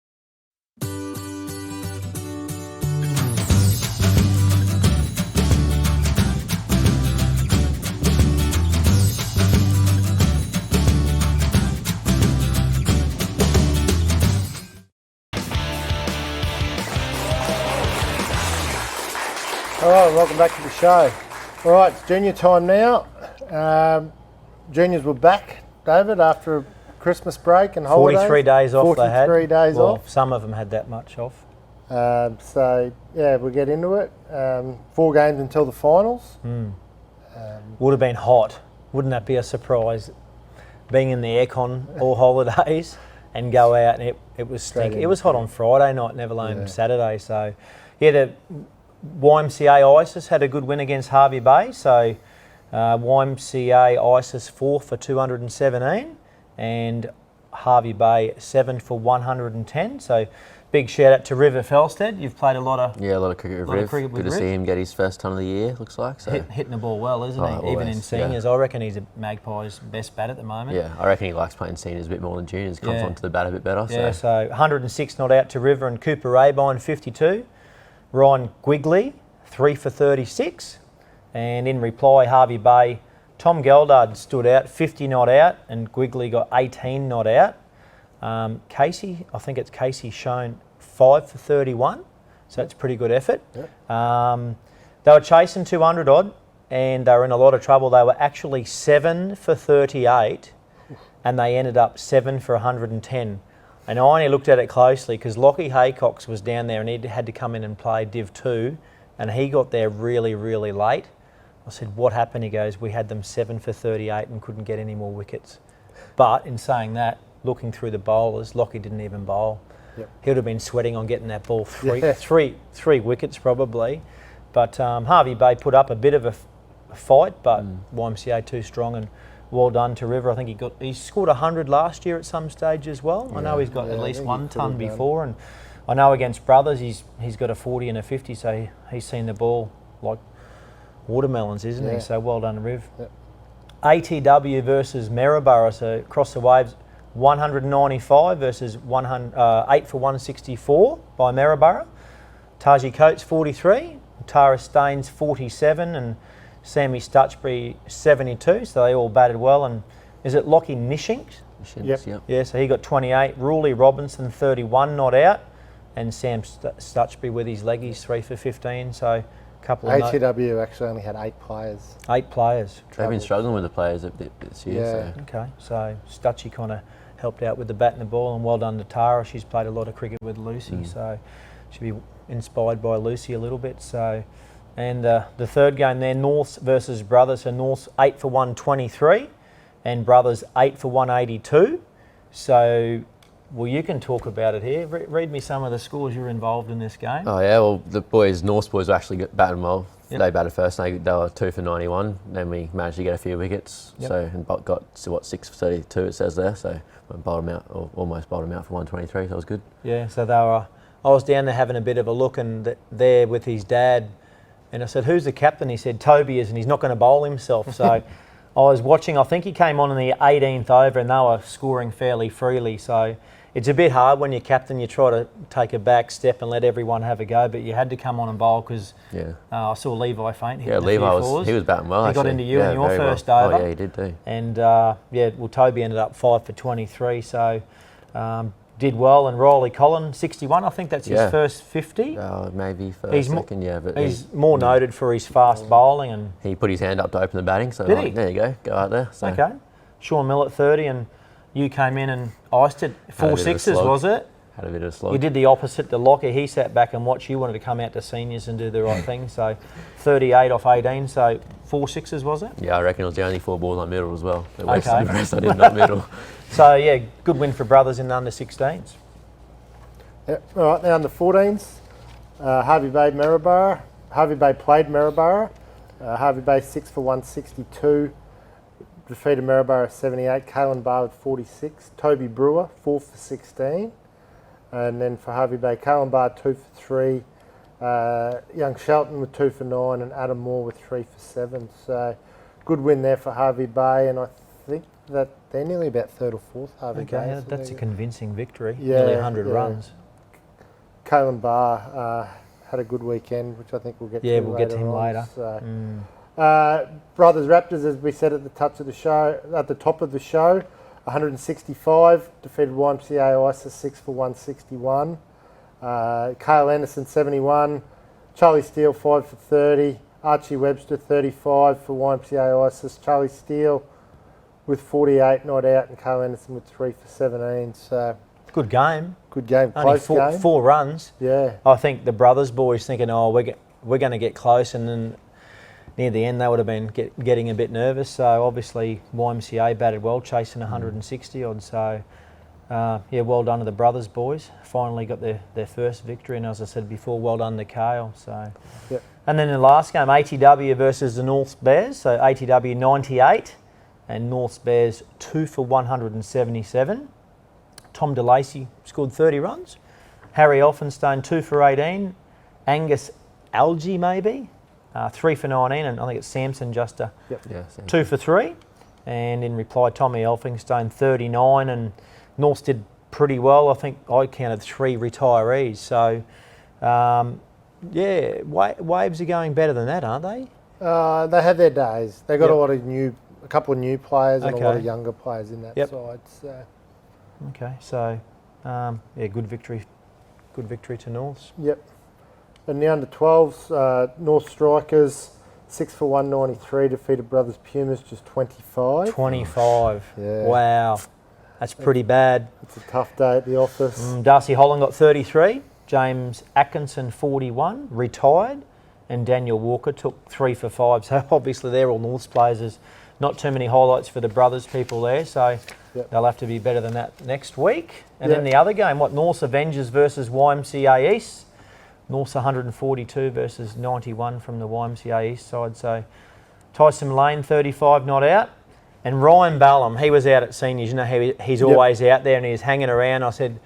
All right, welcome back to the show. All right, it's junior time now. Juniors were back, David, after a Christmas break and holidays. 43 days off they had. 43 days off. Some of them had that much off. So, yeah, we'll get into it. 4 games until the finals. Would have been hot. Wouldn't that be a surprise? Being in the aircon all holidays and go out and it was stinking. It was hot on Friday night, never alone Saturday. So, yeah, the YMCA ISIS had a good win against Harvey Bay. So, YMCA ISIS 4 for 217 and Harvey Bay 7 for 110. So, big shout out to River Felsted. You've played a lot of cricket with Riv. Good to see him get his first ton of the year, looks like. So. Hitting the ball well, isn't he? Always, even in seniors. I reckon he's a Magpies' best bat at the moment. Yeah, I reckon he likes playing seniors a bit more than juniors. Comes onto the bat a bit better. Yeah, so 106 not out to River and Cooper Raybine 52. Ryan Quigley 3 for 36. And in reply, Harvey Bay, Tom Geldard stood out 50 not out and Quigley got 18 not out. Casey, I think it's Casey Schoen 5 for 31, so it's a pretty good effort. They were chasing 200 odd and they were in a lot of trouble. They were actually 7 for 38 and they ended up 7 for 110. And I only looked at it closely because Lockie Haycox was down there and he had to come in and play Div 2 and he got there really, really late. I said, what happened? He goes, we had them 7 for 38 and couldn't get any more wickets. But in saying that, looking through the bowlers, Lockie didn't even bowl. He would have been sweating on getting that ball three wickets probably. But Harvey Bay put up a bit of a fight, but YMCA too strong and well done to River. I think he scored 100 last year at some stage as well. I know he's got at least 1 ton before, and I know against Brothers he's got a 40 and a 50, so he's seen the ball like watermelons, isn't he? So well done, Riv. ATW versus Maryborough, so across the waves. 195 versus 8 for 164 by Maryborough. Taji Coates 43, Tara Staines 47 and Sammy Stutchbury 72, so they all batted well. And is it Lockie Nishinks? Yep. Yeah, so he got 28. Ruley Robinson 31 not out and Sam Stutchbury with his leggies 3 for 15, so a couple of... ATW actually only had 8 players. 8 players. They've been struggling with the players a bit this year. So. Okay, so Stutchy kind of helped out with the bat and the ball, and well done to Tara. She's played a lot of cricket with Lucy, so she'll be inspired by Lucy a little bit. So, and the third game there, Norths versus Brothers. So Norths 8 for 123, and Brothers 8 for 182. So, well, you can talk about it here. Read me some of the scores you're involved in this game. Oh yeah, well the Norths boys were actually batting well. Yep. They batted first. They were 2 for 91. Then we managed to get a few wickets. So and got 6 for 32. It says there. So I bowled them out, or almost bowled them out for 123. So that was good. Yeah. So they were. I was down there having a bit of a look, and there with his dad, and I said, "Who's the captain?" He said, "Toby is, and he's not going to bowl himself." So I was watching. I think he came on in the 18th over, and they were scoring fairly freely. So it's a bit hard when you're captain. You try to take a back step and let everyone have a go, but you had to come on and bowl because I saw Levi faint. Yeah, Levi he was batting well. He got into you in your first well. over. Oh yeah, he did too. And Toby ended up 5 for 23, so did well. And Riley Collin 61. I think that's his first 50. Maybe first, second, but he's more noted for his fast bowling, and he put his hand up to open the batting. So did he? There you go out there. So. Okay. Sean Millett 30, and you came in and iced it. 4 sixes, was it? Had a bit of a slog. You did the opposite to Lockie. He sat back and watched. You wanted to come out to seniors and do the right thing. So 38 off 18. So 4 sixes, was it? Yeah, I reckon it was the only 4 balls on middle as well. The rest I did not middle. So yeah, good win for brothers in the under 16s. Yep. All right, now under 14s, Harvey Bay Maryborough. Harvey Bay played Maryborough. Harvey Bay 6 for 162. Defeated Maryborough 78. Kalen Barr with 46. Toby Brewer 4 for 16. And then for Harvey Bay, Kalen Barr 2 for 3. Young Shelton with 2 for 9, and Adam Moore with 3 for 7. So good win there for Harvey Bay, and I think that they're nearly about 3rd or 4th. Harvey Bay. Okay, that's a convincing victory. Yeah, Nearly 100 runs. Kalen Barr had a good weekend, which I think we'll get to. Yeah, we'll get to him on, later. So. Brothers Raptors, as we said at the top of the show, 165, defeated YMCA ISIS 6 for 161. Kyle Anderson 71, Charlie Steele 5 for 30, Archie Webster 35 for YMCA ISIS, Charlie Steele with 48 not out, and Kyle Anderson with 3 for 17. So good game. Good game. Only Close game. 4 runs. Yeah. I think the brothers boys thinking, we're going to get close, and then near the end they would have been getting a bit nervous. So obviously YMCA batted well, chasing 160 odd. So well done to the brothers boys. Finally got their first victory, and as I said before, well done to Kale. So, and then in the last game, ATW versus the North Bears. So ATW 98, and North Bears 2 for 177. Tom DeLacy scored 30 runs. Harry Elphinstone 2 for 18. Angus Algie maybe 3 for 19, and I think it's Samson just 2 for 3. And in reply, Tommy Elphinstone 39, and North did pretty well. I think I counted 3 retirees. So Waves are going better than that, aren't they? They had their days. They got a couple of new players and a lot of younger players in that side. So. Okay, so good victory to Norths. Yep. And the under 12s, North Strikers 6 for 193, defeated Brothers Pumas just 25. 25. Yeah. Wow, that's pretty bad. It's a tough day at the office. Darcy Holland got 33. James Atkinson 41, retired, and Daniel Walker took 3 for 5. So obviously they're all Norths players. There's not too many highlights for the brothers people there, so they'll have to be better than that next week. And then the other game, Norths Avengers versus YMCA East. Norths 142 versus 91 from the YMCA East side. So Tyson Lane 35 not out, and Ryan Ballum, he was out at seniors. You know, he's always out there and he's hanging around. I said,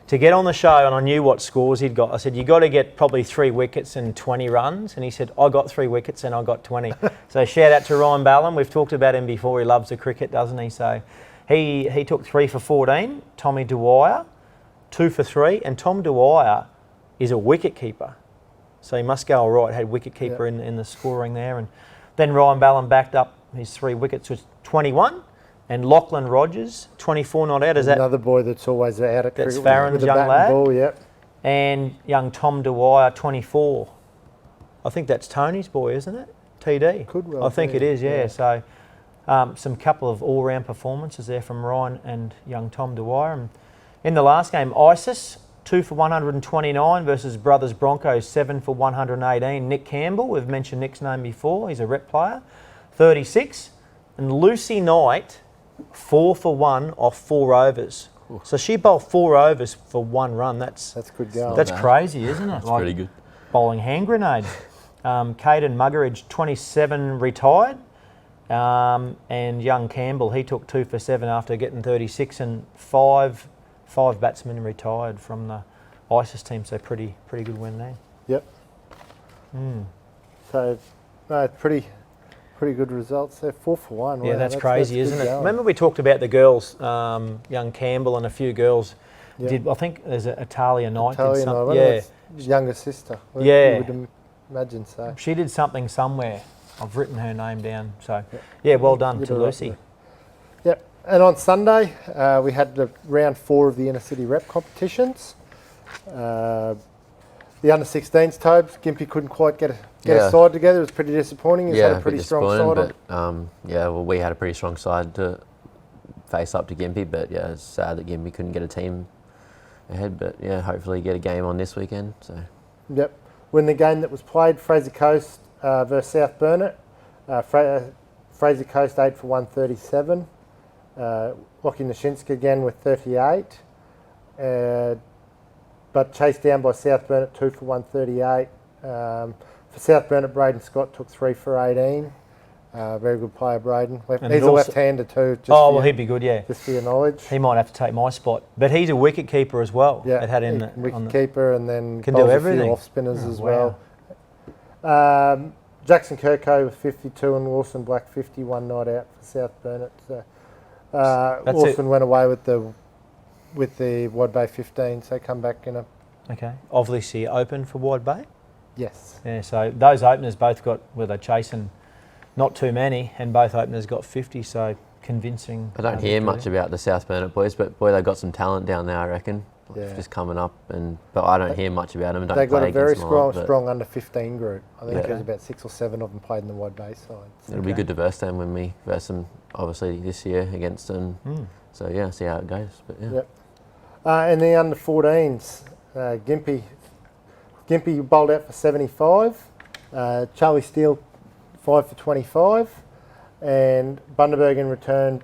to get on the show, and I knew what scores he'd got. I said, you got to get probably 3 wickets and 20 runs. And he said, I got 3 wickets and I got 20. So shout out to Ryan Ballum. We've talked about him before. He loves the cricket, doesn't he? So he took 3 for 14. Tommy Dwyer, 2 for 3. And Tom Dwyer is a wicket keeper. So he must go all right. Had wicket keeper in the scoring there. And then Ryan Ballum backed up his 3 wickets with 21. And Lachlan Rogers, 24 not out. Is that another boy that's always out at cricket? That's Farron's with a young bat lad. And ball, And young Tom Dwyer, 24. I think that's Tony's boy, isn't it? TD. Could well I think be, it is, So some couple of all-round performances there from Ryan and young Tom Dwyer. And in the last game, ISIS, 2 for 129 versus Brothers Broncos, 7 for 118. Nick Campbell, we've mentioned Nick's name before. He's a rep player, 36. And Lucy Knight, 4 for 1 off 4 overs. So she bowled 4 overs for 1 run. That's good going. That's crazy, isn't it? That's pretty good. Bowling hand grenade. Caden Muggeridge, 27, retired. And young Campbell, he took 2 for 7 after getting 36, and 5 batsmen retired from the ISIS team. So pretty good win there. Yep. So pretty good results there. 4 for 1. Yeah, wow, that's crazy, isn't it? going. Remember we talked about the girls, young Campbell and a few girls Yeah. I think there's a Talia Knight. Talia Knight, wasn't it? His younger sister. Yeah. You would imagine so. She did something somewhere. I've written her name down. So, yeah, well done You to did right Lucy. there. Yep. And on Sunday, we had the round 4 of the inner city rep competitions. The under-16s, Tobes, Gympie couldn't quite get a side together. It was pretty disappointing. He's had a pretty strong side. But, we had a pretty strong side to face up to Gympie, but yeah, it's sad that Gympie couldn't get a team ahead. But yeah, hopefully get a game on this weekend. So. Yep. When the game that was played, Fraser Coast versus South Burnett. Fraser Coast 8 for 137. Lockie Nashinska again with 38. But chased down by South Burnett 2 for 138. For South Burnett, Braden Scott took 3 for 18. Very good player, Braden. He's a left-hander too. He'd be good, yeah. Just for your knowledge. He might have to take my spot. But he's a wicket keeper as well. Yeah, it had in wicket keeper and then can do everything. A few off spinners as well. Jackson Kirko with 52 and Wilson Black 51 not out for South Burnett. So, Wilson went away with the Wide Bay 15, so come back in a... Okay. Obviously open for Wide Bay? Yes. Yeah, so those openers both got, they're chasing not too many, and both openers got 50, so convincing. I don't hear much about the South Burnett boys, but boy, they've got some talent down there, I reckon. Just coming up, but I don't hear much about them. They've got a very strong under-15 group. I think there's about 6 or 7 of them played in the Wide Bay side. It'll be good to verse them when we verse them, obviously, this year against them. So, yeah, see how it goes. But, yeah. Yep. And the under-14s, Gympie bowled out for 75. Charlie Steele 5 for 25. And Bundaberg in return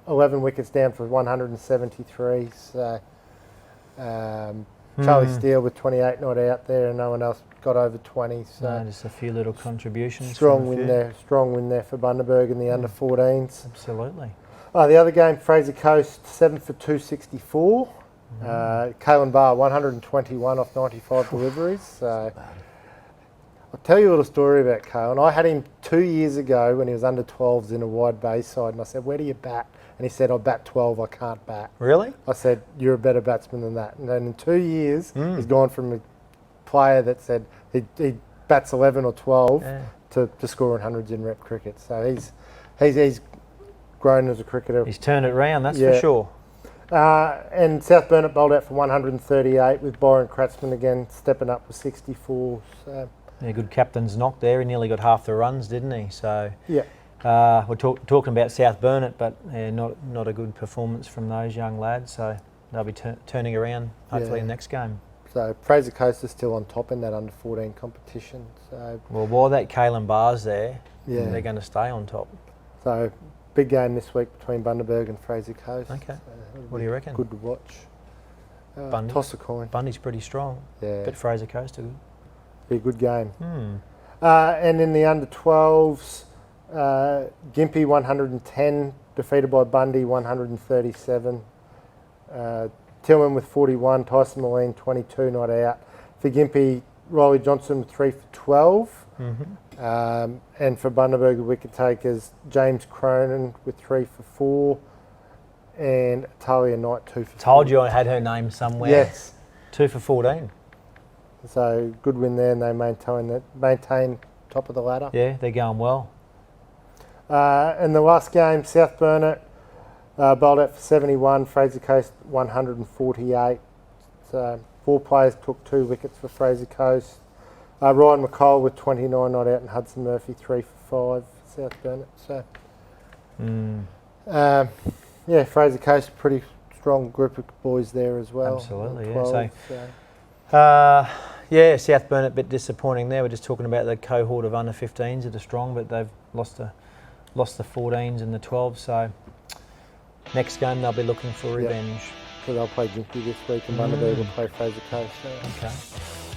11 wickets down for 173. So Charlie Steele with 28 not out there, and no one else got over 20. So just a few little contributions. Strong win there for Bundaberg in the under 14s. Absolutely. The other game, Fraser Coast 7 for 264. Kalen Barr 121 off 95 deliveries. So I'll tell you a little story about Kalen. I had him 2 years ago when he was under 12s in a Wide Bay side, and I said, "Where do you bat?" And he said, "I bat 12, I can't bat." Really? I said, "You're a better batsman than that." And then in 2 years, he's gone from a player that said he bats 11 or 12 to scoring hundreds in rep cricket. So he's grown as a cricketer. He's turned it around, that's for sure. And South Burnett bowled out for 138 with Byron Kratzman again stepping up for 64. So. Yeah, good captain's knock there. He nearly got half the runs, didn't he? So yeah. We're talking about South Burnett, but not a good performance from those young lads. So they'll be turning around hopefully in the next game. So Fraser Coast is still on top in that under 14 competition. So while that Kalen Barr's there, they're going to stay on top. So big game this week between Bundaberg and Fraser Coast. Okay. So what do you reckon? Good to watch. Bundy. Toss a coin. Bundy's pretty strong. Yeah. But Fraser Coast are good. Be a good game. And in the under 12s, Gympie 110, defeated by Bundy 137. Tillman with 41, Tyson Moline 22 not out. For Gympie, Riley Johnson with 3 for 12. And for Bundaberg, the wicket takers, James Cronin with 3 for 4. And Talia Knight 2 for 4. Told you I had her name somewhere. Yes. 2 for 14. So good win there, and they maintain top of the ladder. Yeah, they're going well. And the last game, South Burnett bowled out for 71, Fraser Coast 148. So 4 players took 2 wickets for Fraser Coast. Ryan McCall with 29 not out, and Hudson Murphy 3 for 5 for South Burnett. So Fraser Coast, pretty strong group of boys there as well. Absolutely, 12, South Burnett a bit disappointing there. We're just talking about the cohort of under 15s that are strong, but they've lost the 14s and the 12s. So next game they'll be looking for revenge. So they'll play Gympie this week, and Bundaberg will play Fraser Coast. So okay.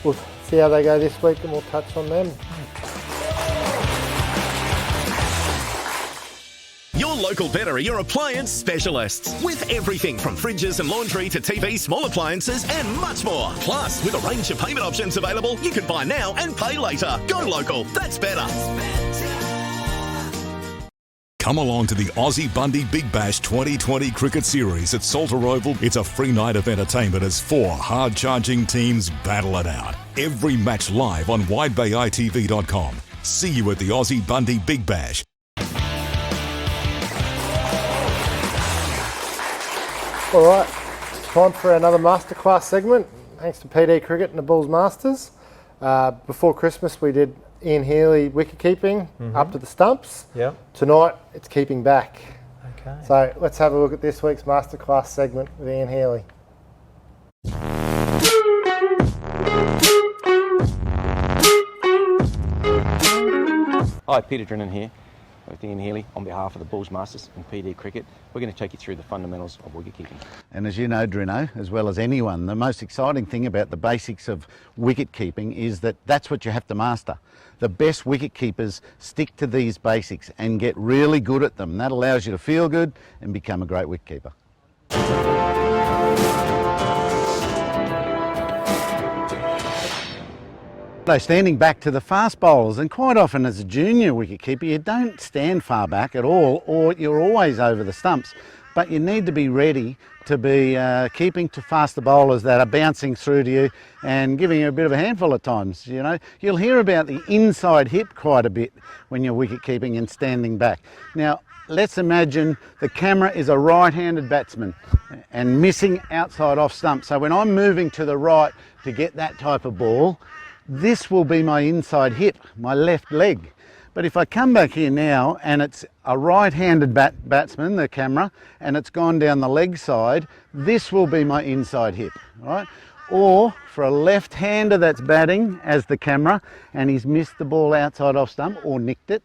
We'll see how they go this week, and we'll touch on them. Your local Better are your appliance specialists. With everything from fridges and laundry to TV, small appliances and much more. Plus, with a range of payment options available, you can buy now and pay later. Go local. That's better. Come along to the Aussie Bundy Big Bash 2020 Cricket Series at Salter Oval. It's a free night of entertainment as 4 hard-charging teams battle it out. Every match live on widebayitv.com. See you at the Aussie Bundy Big Bash. All right, time for another masterclass segment. Thanks to PD Cricket and the Bulls Masters. Before Christmas, we did Ian Healy wicket keeping up to the stumps. Yep. Tonight, it's keeping back. Okay. So let's have a look at this week's masterclass segment with Ian Healy. Hi, Peter Drennan here with Ian Healy on behalf of the Bulls Masters and PD Cricket. We're going to take you through the fundamentals of wicket keeping. And as you know, Drino, as well as anyone, the most exciting thing about the basics of wicket keeping is that that's what you have to master. The best wicket keepers stick to these basics and get really good at them. That allows you to feel good and become a great wicket keeper. So standing back to the fast bowlers, and quite often as a junior wicketkeeper you don't stand far back at all, or you're always over the stumps, but you need to be ready to be keeping to faster bowlers that are bouncing through to you and giving you a bit of a handful at times. You know, you'll hear about the inside hip quite a bit when you're wicket keeping and standing back. Now let's imagine the camera is a right-handed batsman and missing outside off stump. So when I'm moving to the right to get that type of ball, this will be my inside hip, my left leg. But if I come back here now and it's a right-handed batsman, the camera, and it's gone down the leg side, this will be my inside hip, right? Or for a left-hander that's batting as the camera and he's missed the ball outside off stump or nicked it,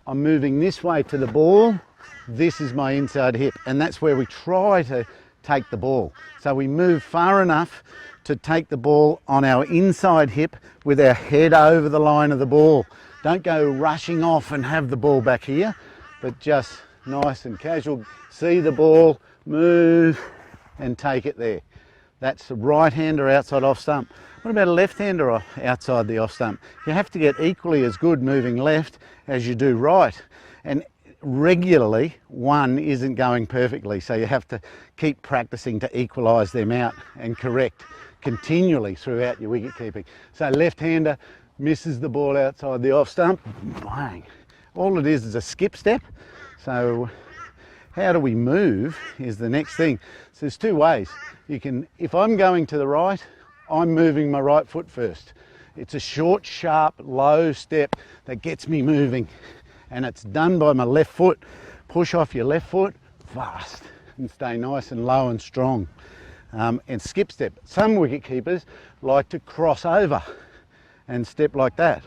I'm moving this way to the ball, this is my inside hip, and that's where we try to take the ball. So we move far enough to take the ball on our inside hip with our head over the line of the ball. Don't go rushing off and have the ball back here, but just nice and casual. See the ball, move and take it there. That's the right-hander outside off stump. What about a left-hander outside the off stump? You have to get equally as good moving left as you do right. And regularly, one isn't going perfectly, so you have to keep practicing to equalise them out and correct continually throughout your wicket keeping. So left-hander misses the ball outside the off stump, bang. All it is a skip step. So how do we move is the next thing. So there's two ways. You can, if I'm going to the right, I'm moving my right foot first. It's a short, sharp, low step that gets me moving, and it's done by my left foot. Push off your left foot fast and stay nice and low and strong. And skip step. Some wicket keepers like to cross over and step like that,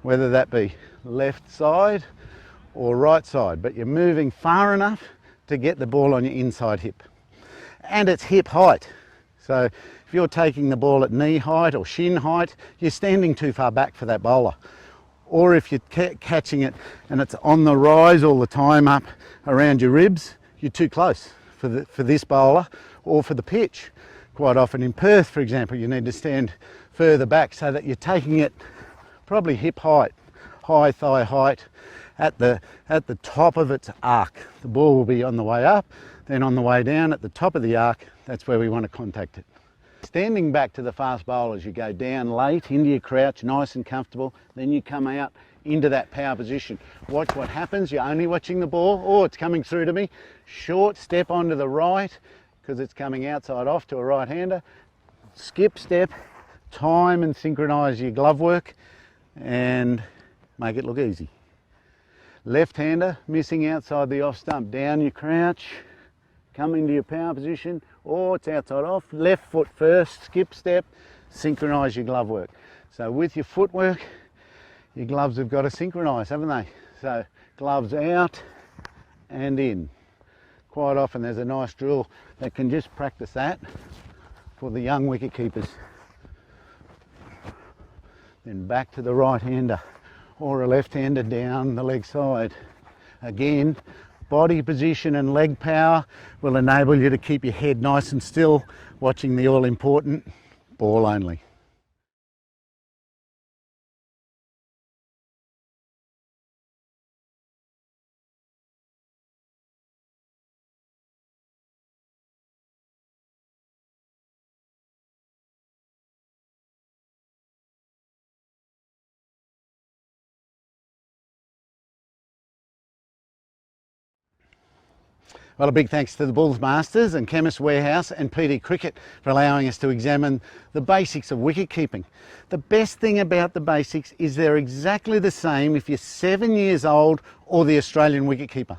whether that be left side or right side, but you're moving far enough to get the ball on your inside hip. And it's hip height. So if you're taking the ball at knee height or shin height, you're standing too far back for that bowler. Or if you're catching it and it's on the rise all the time up around your ribs, you're too close for this bowler or for the pitch. Quite often in Perth, for example, you need to stand further back so that you're taking it probably hip height, high thigh height at the top of its arc. The ball will be on the way up, then on the way down at the top of the arc. That's where we want to contact it. Standing back to the fast bowlers, you go down late into your crouch, nice and comfortable, then you come out into that power position. Watch what happens. You're only watching the ball. Oh, it's coming through to me. Short step onto the right because it's coming outside off to a right-hander. Skip step, time and synchronise your glove work and make it look easy. Left-hander, missing outside the off stump, down your crouch, come into your power position, or it's outside off, left foot first, skip step, synchronise your glove work. So with your footwork, your gloves have got to synchronise, haven't they? So gloves out and in. Quite often there's a nice drill that can just practice that for the young wicket keepers. Then back to the right-hander or a left-hander down the leg side. Again, body position and leg power will enable you to keep your head nice and still, watching the all-important ball only. Well, a big thanks to the Bulls Masters and Chemist Warehouse and PD Cricket for allowing us to examine the basics of wicket keeping. The best thing about the basics is they're exactly the same if you're 7 years old or the Australian wicketkeeper.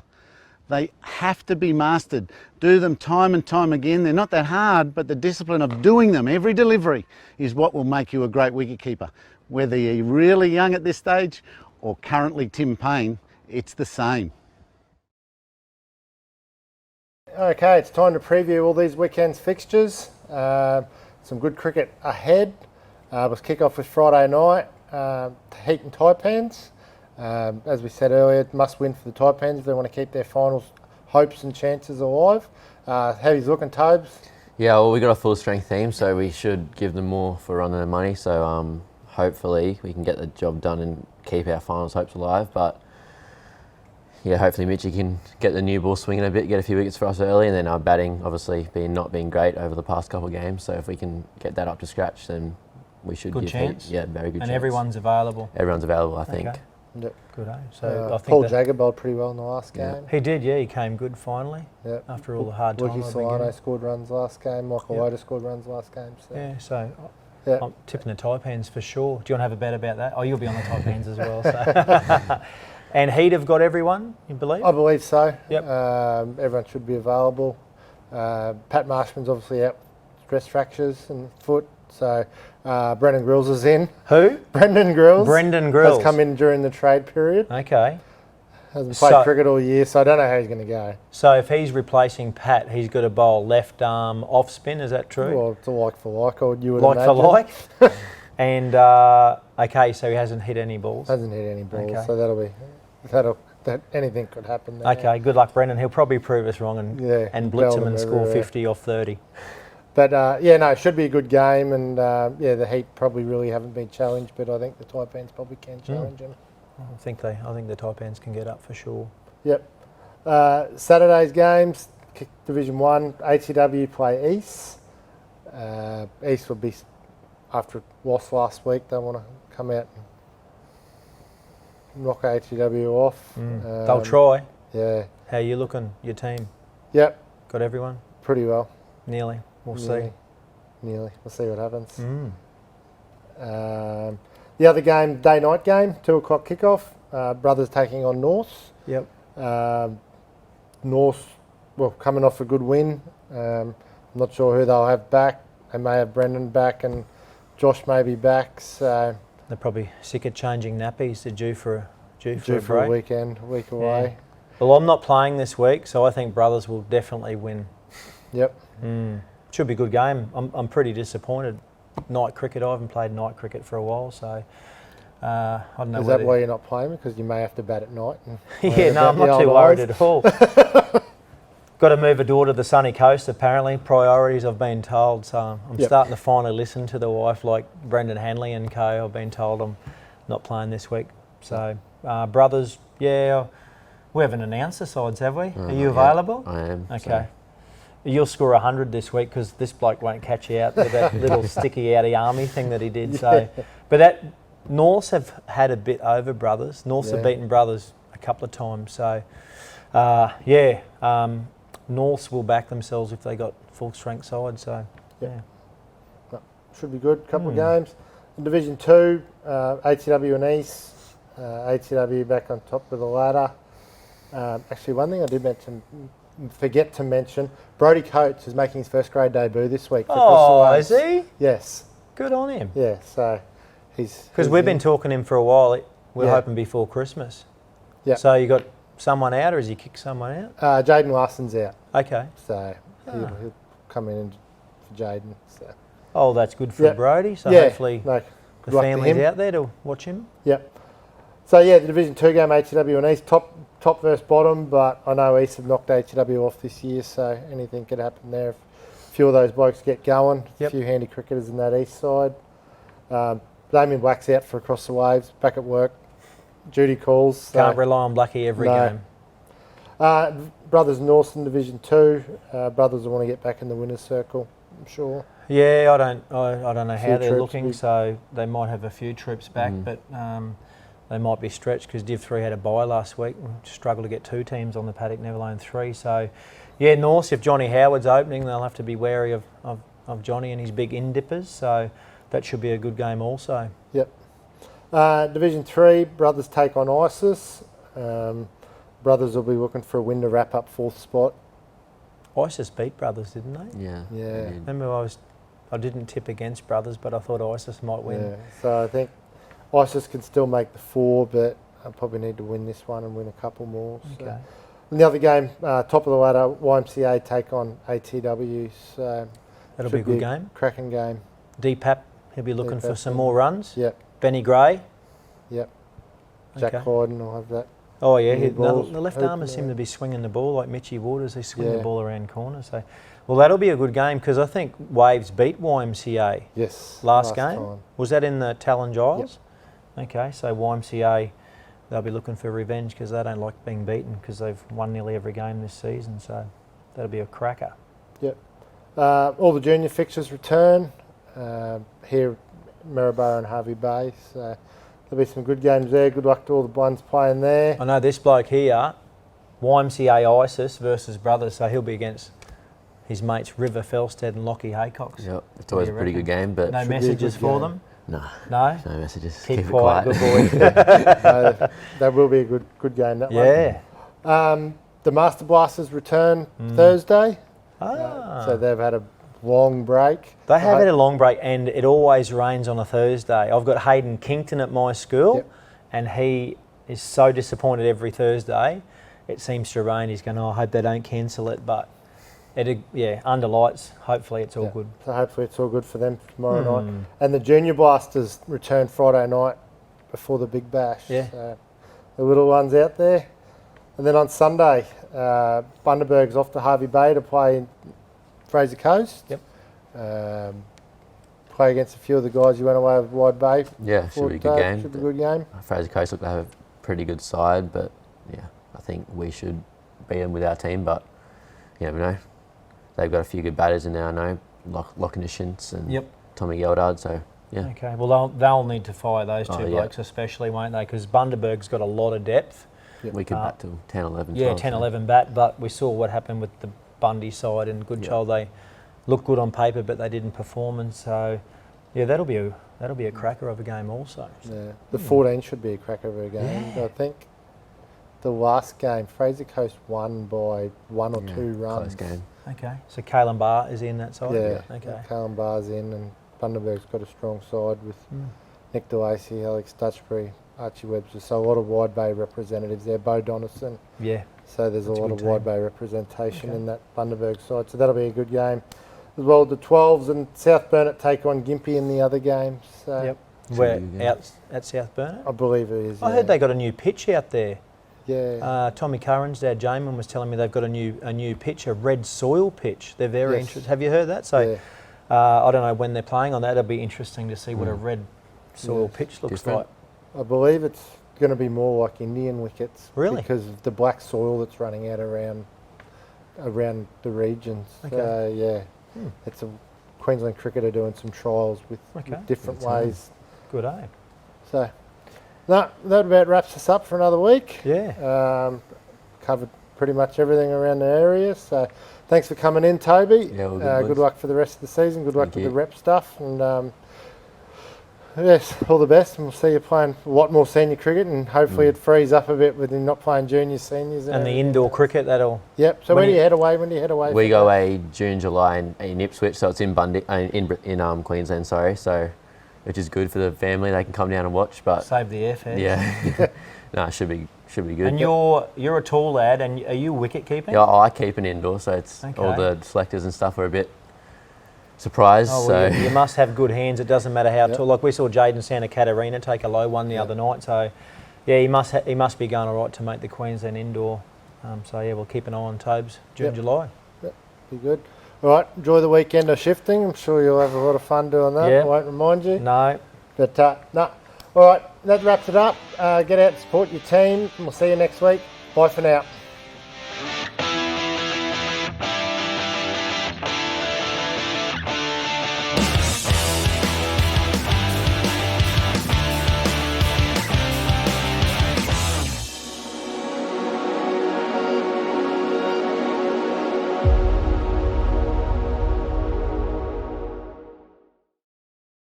They have to be mastered. Do them time and time again. They're not that hard, but the discipline of doing them every delivery is what will make you a great wicketkeeper. Whether you're really young at this stage or currently Tim Payne, it's the same. Okay, it's time to preview all these weekend's fixtures. Some good cricket ahead. Let's kick off with Friday night, Heat and Taipans. As we said earlier, it must win for the Taipans if they want to keep their finals hopes and chances alive. How he's looking, Tobes? Yeah, well, we got a full strength team, so we should give them more for running their money. So hopefully we can get the job done and keep our finals hopes alive. But yeah, hopefully Mitchie can get the new ball swinging a bit, get a few wickets for us early, and then our batting obviously not being great over the past couple of games. So if we can get that up to scratch, then we should good give chance. Heat, very good chance. And everyone's available. Everyone's available, I think. Okay. Yep. Good, eh? So I think Paul Jagger bowled pretty well in the last game. He did, yeah. He came good finally. Yep. After all the hard time. Lucky Solano scored runs last game. Michael Loder scored runs last game. So. Yeah, so I'm tipping the Taipans for sure. Do you want to have a bet about that? Oh, you'll be on the Taipans as well. So. And Heat have got everyone, you believe? I believe so. Yep. Everyone should be available. Pat Marshman's obviously out, stress fractures in the foot. So Brendan Grills is in. Who? Brendan Grills. Brendan Grills. Has come in during the trade period. Okay. Hasn't played cricket all year, so I don't know how he's going to go. So if he's replacing Pat, he's got to bowl left arm off spin, is that true? Well, it's a like for like, or you would like imagine. for like? And, okay, so he hasn't hit any balls? Hasn't hit any balls, Okay. so anything could happen there. Okay, good luck, Brendan. He'll probably prove us wrong and blitz him and score 50 off 30. But it should be a good game, and the Heat probably really haven't been challenged, but I think the Taipans probably can challenge them. I think the Taipans can get up for sure. Yep. Saturday's games, Division 1, ATW play East. East will be, after a loss last week, they want to come out and knock ATW off. They'll try. Yeah. How you looking, your team? Yep. Got everyone? Pretty well. Nearly. We'll see. Nearly. We'll see what happens. The other game, day-night game, 2 o'clock kickoff. Brothers taking on North. Yep. North, coming off a good win. I'm not sure who they'll have back. They may have Brendan back and Josh may be back. So they're probably sick of changing nappies. They're due for a break. A week away. Yeah. Well, I'm not playing this week, so I think Brothers will definitely win. Yep. Should be a good game. I'm pretty disappointed. Night cricket, I haven't played night cricket for a while, so I don't know. Is that why you're not playing? Because you may have to bat at night? Yeah, no, I'm not too worried at all. Got to move a daughter to the sunny coast, apparently. Priorities, I've been told. So I'm starting to finally listen to the wife, like Brendan Hanley and co. I've been told I'm not playing this week. So, Brothers, yeah, we haven't announced the sides, have we? Are you available? I am. Okay. So. You'll score 100 this week because this bloke won't catch you out with that little sticky outy army thing that he did. So, but that Norths have had a bit over Brothers. Norths have beaten Brothers a couple of times. So, Norths will back themselves if they got full strength side. So, No, should be good. Couple of games. In Division 2, ATW and East. ATW back on top of the ladder. Actually, one thing I did forget to mention, Brodie Coates is making his first grade debut this week. Is he? Yes. Good on him. Yeah, so he's... Because we've been talking to him for a while. We're hoping before Christmas. Yeah. So you got someone out, or has he kicked someone out? Jaden Larson's out. Okay. So he'll come in for Jaden. So. Oh, that's good for Brodie. So hopefully the family's out there to watch him. Yep. So the Division 2 game, ATW and East, top versus bottom, but I know East have knocked ATW off this year, so anything could happen there. If a few of those blokes get going, a few handy cricketers in that East side. Damien Black's out for Across the Waves, back at work. Duty calls. Can't rely on Blackie every game. Brothers Northern Division 2. Brothers will want to get back in the winner's circle, I'm sure. Yeah, I don't know how they're looking, so they might have a few troops back, but they might be stretched because Div 3 had a bye last week and struggled to get 2 teams on the paddock, never alone 3. So, yeah, Norse, if Johnny Howard's opening, they'll have to be wary of Johnny and his big in-dippers. So that should be a good game also. Yep. Division 3, Brothers take on ISIS. Brothers will be looking for a win to wrap up 4th spot. ISIS beat Brothers, didn't they? Yeah. Yeah. Remember, I didn't tip against Brothers, but I thought ISIS might win. Yeah. So I think ISIS can still make the 4, but I probably need to win this one and win a couple more. So. Okay. And the other game, top of the ladder, YMCA take on ATW. So That'll be a good game. Cracking game. DPAP, he'll be looking for DPAP, some more runs. Yep. Benny Gray. Yep. Jack Okay. Hyden will have that. Oh yeah, New balls the left open armers seem there. to be swinging the ball like Mitchy Waters. They swing the Yeah. ball around corners. So, well, that'll be a good game because I think Waves beat YMCA. Yes. Last game. time. Was that in the Talon Giles? Okay, so YMCA, they'll be looking for revenge because they don't like being beaten because they've won nearly every game this season. So that'll be a cracker. Yep. All the junior fixtures return here at Maryborough and Harvey Bay. So there'll be some good games there. Good luck to all the ones playing there. I know this bloke here, YMCA ISIS versus Brothers, so he'll be against his mates River Felstead and Lockie Haycox. Yep, it's always a pretty good game, but No Should be a messages good for game. them? no, No? no messages. Keep it quiet, quiet. good boy. That will be a good game, that Yeah. one. The Master Blasters return Thursday. Ah. So they've had a long break. They have had a long break and it always rains on a Thursday. I've got Hayden Kington at my school Yep. and he is so disappointed every Thursday. It seems to rain. He's going, I hope they don't cancel it. But, under lights, hopefully it's all Yeah. good. So hopefully it's all good for them tomorrow night. And the Junior Blasters return Friday night before the Big Bash. Yeah. So the little ones out there. And then on Sunday, Bundaberg's off to Harvey Bay to play Fraser Coast. Yep. Play against a few of the guys who went away with Wide Bay. Yeah, should be a good game. Should be a good game. Fraser Coast look to have a pretty good side, but yeah, I think we should beat them with our team. But you never know. They've got a few good batters in there, I know. Lachlan Shintz and Yep. Tommy Geldard, so yeah. Okay, well, they'll need to fire those two Oh, yeah. blokes especially, won't they? Because Bundaberg's got a lot of depth. We could bat till 10, 11, 12. Yeah, 10, 11 bat, but we saw what happened with the Bundy side and Goodchild. They looked good on paper, but they didn't perform, and so yeah, that'll be a cracker of a game also. Yeah. The 14 should be a cracker of a game. Yeah. I think the last game, Fraser Coast won by 1 or 2 runs. Close game. Okay, so Kalen Barr is in that side? Yeah, Okay. Callum Barr's in, and Bundaberg's got a strong side with Nick DeLacy, Alex Dutchbury, Archie Webster. So a lot of Wide Bay representatives there. Bo Donaldson. Yeah. So there's a That's a lot good of Wide team. Bay representation Okay. in that Bundaberg side. So that'll be a good game. As well, the 12s and South Burnett take on Gympie in the other games. So Yep. Should Where be good. out at South Burnett? I believe it is. I heard they got a new pitch out there. Yeah. Tommy Curran's dad, Jamin, was telling me they've got a new pitch, a red soil pitch. They're very Yes. interested. Have you heard that? So I don't know when they're playing on that. It'll be interesting to see what a red soil Yeah. pitch looks Different. like. I believe it's going to be more like Indian wickets. Really? Because of the black soil that's running out around the regions. Okay. Yeah. It's a Queensland cricketer doing some trials with different Good time. ways. Good, eh? So, no, that about wraps us up for another week. Yeah. Covered pretty much everything around the area. So, thanks for coming in, Toby. Yeah, all good, good boys. luck for the rest of the season. Good luck Thank with you. the rep stuff. And yes, all the best. And we'll see you playing a lot more senior cricket. And hopefully it frees up a bit with you not playing juniors, seniors. And the everything. indoor cricket, that'll... Yep. So When when do you- you head away? When do you head away? We for go that? away June, July in Ipswich, so it's in Bundy, in Queensland, sorry. So, which is good for the family. They can come down and watch. But Save the airfares. yeah, no, it should be good. And you're a tall lad, and are you wicket keeping? Yeah, I keep an indoor, so it's all Okay. the selectors and stuff are a bit surprised. Oh, so well, you must have good hands. It doesn't matter how tall. Like we saw Jaden Santa Catarina take a low one the other night. So, yeah, he must be going all right to make the Queensland indoor. So yeah, we'll keep an eye on Tobes June, Yep. July. Yep. Be good. All right. Enjoy the weekend of shifting. I'm sure you'll have a lot of fun doing that. Yeah. I won't remind you. No. But no. All right. That wraps it up. Get out and support your team. And we'll see you next week. Bye for now.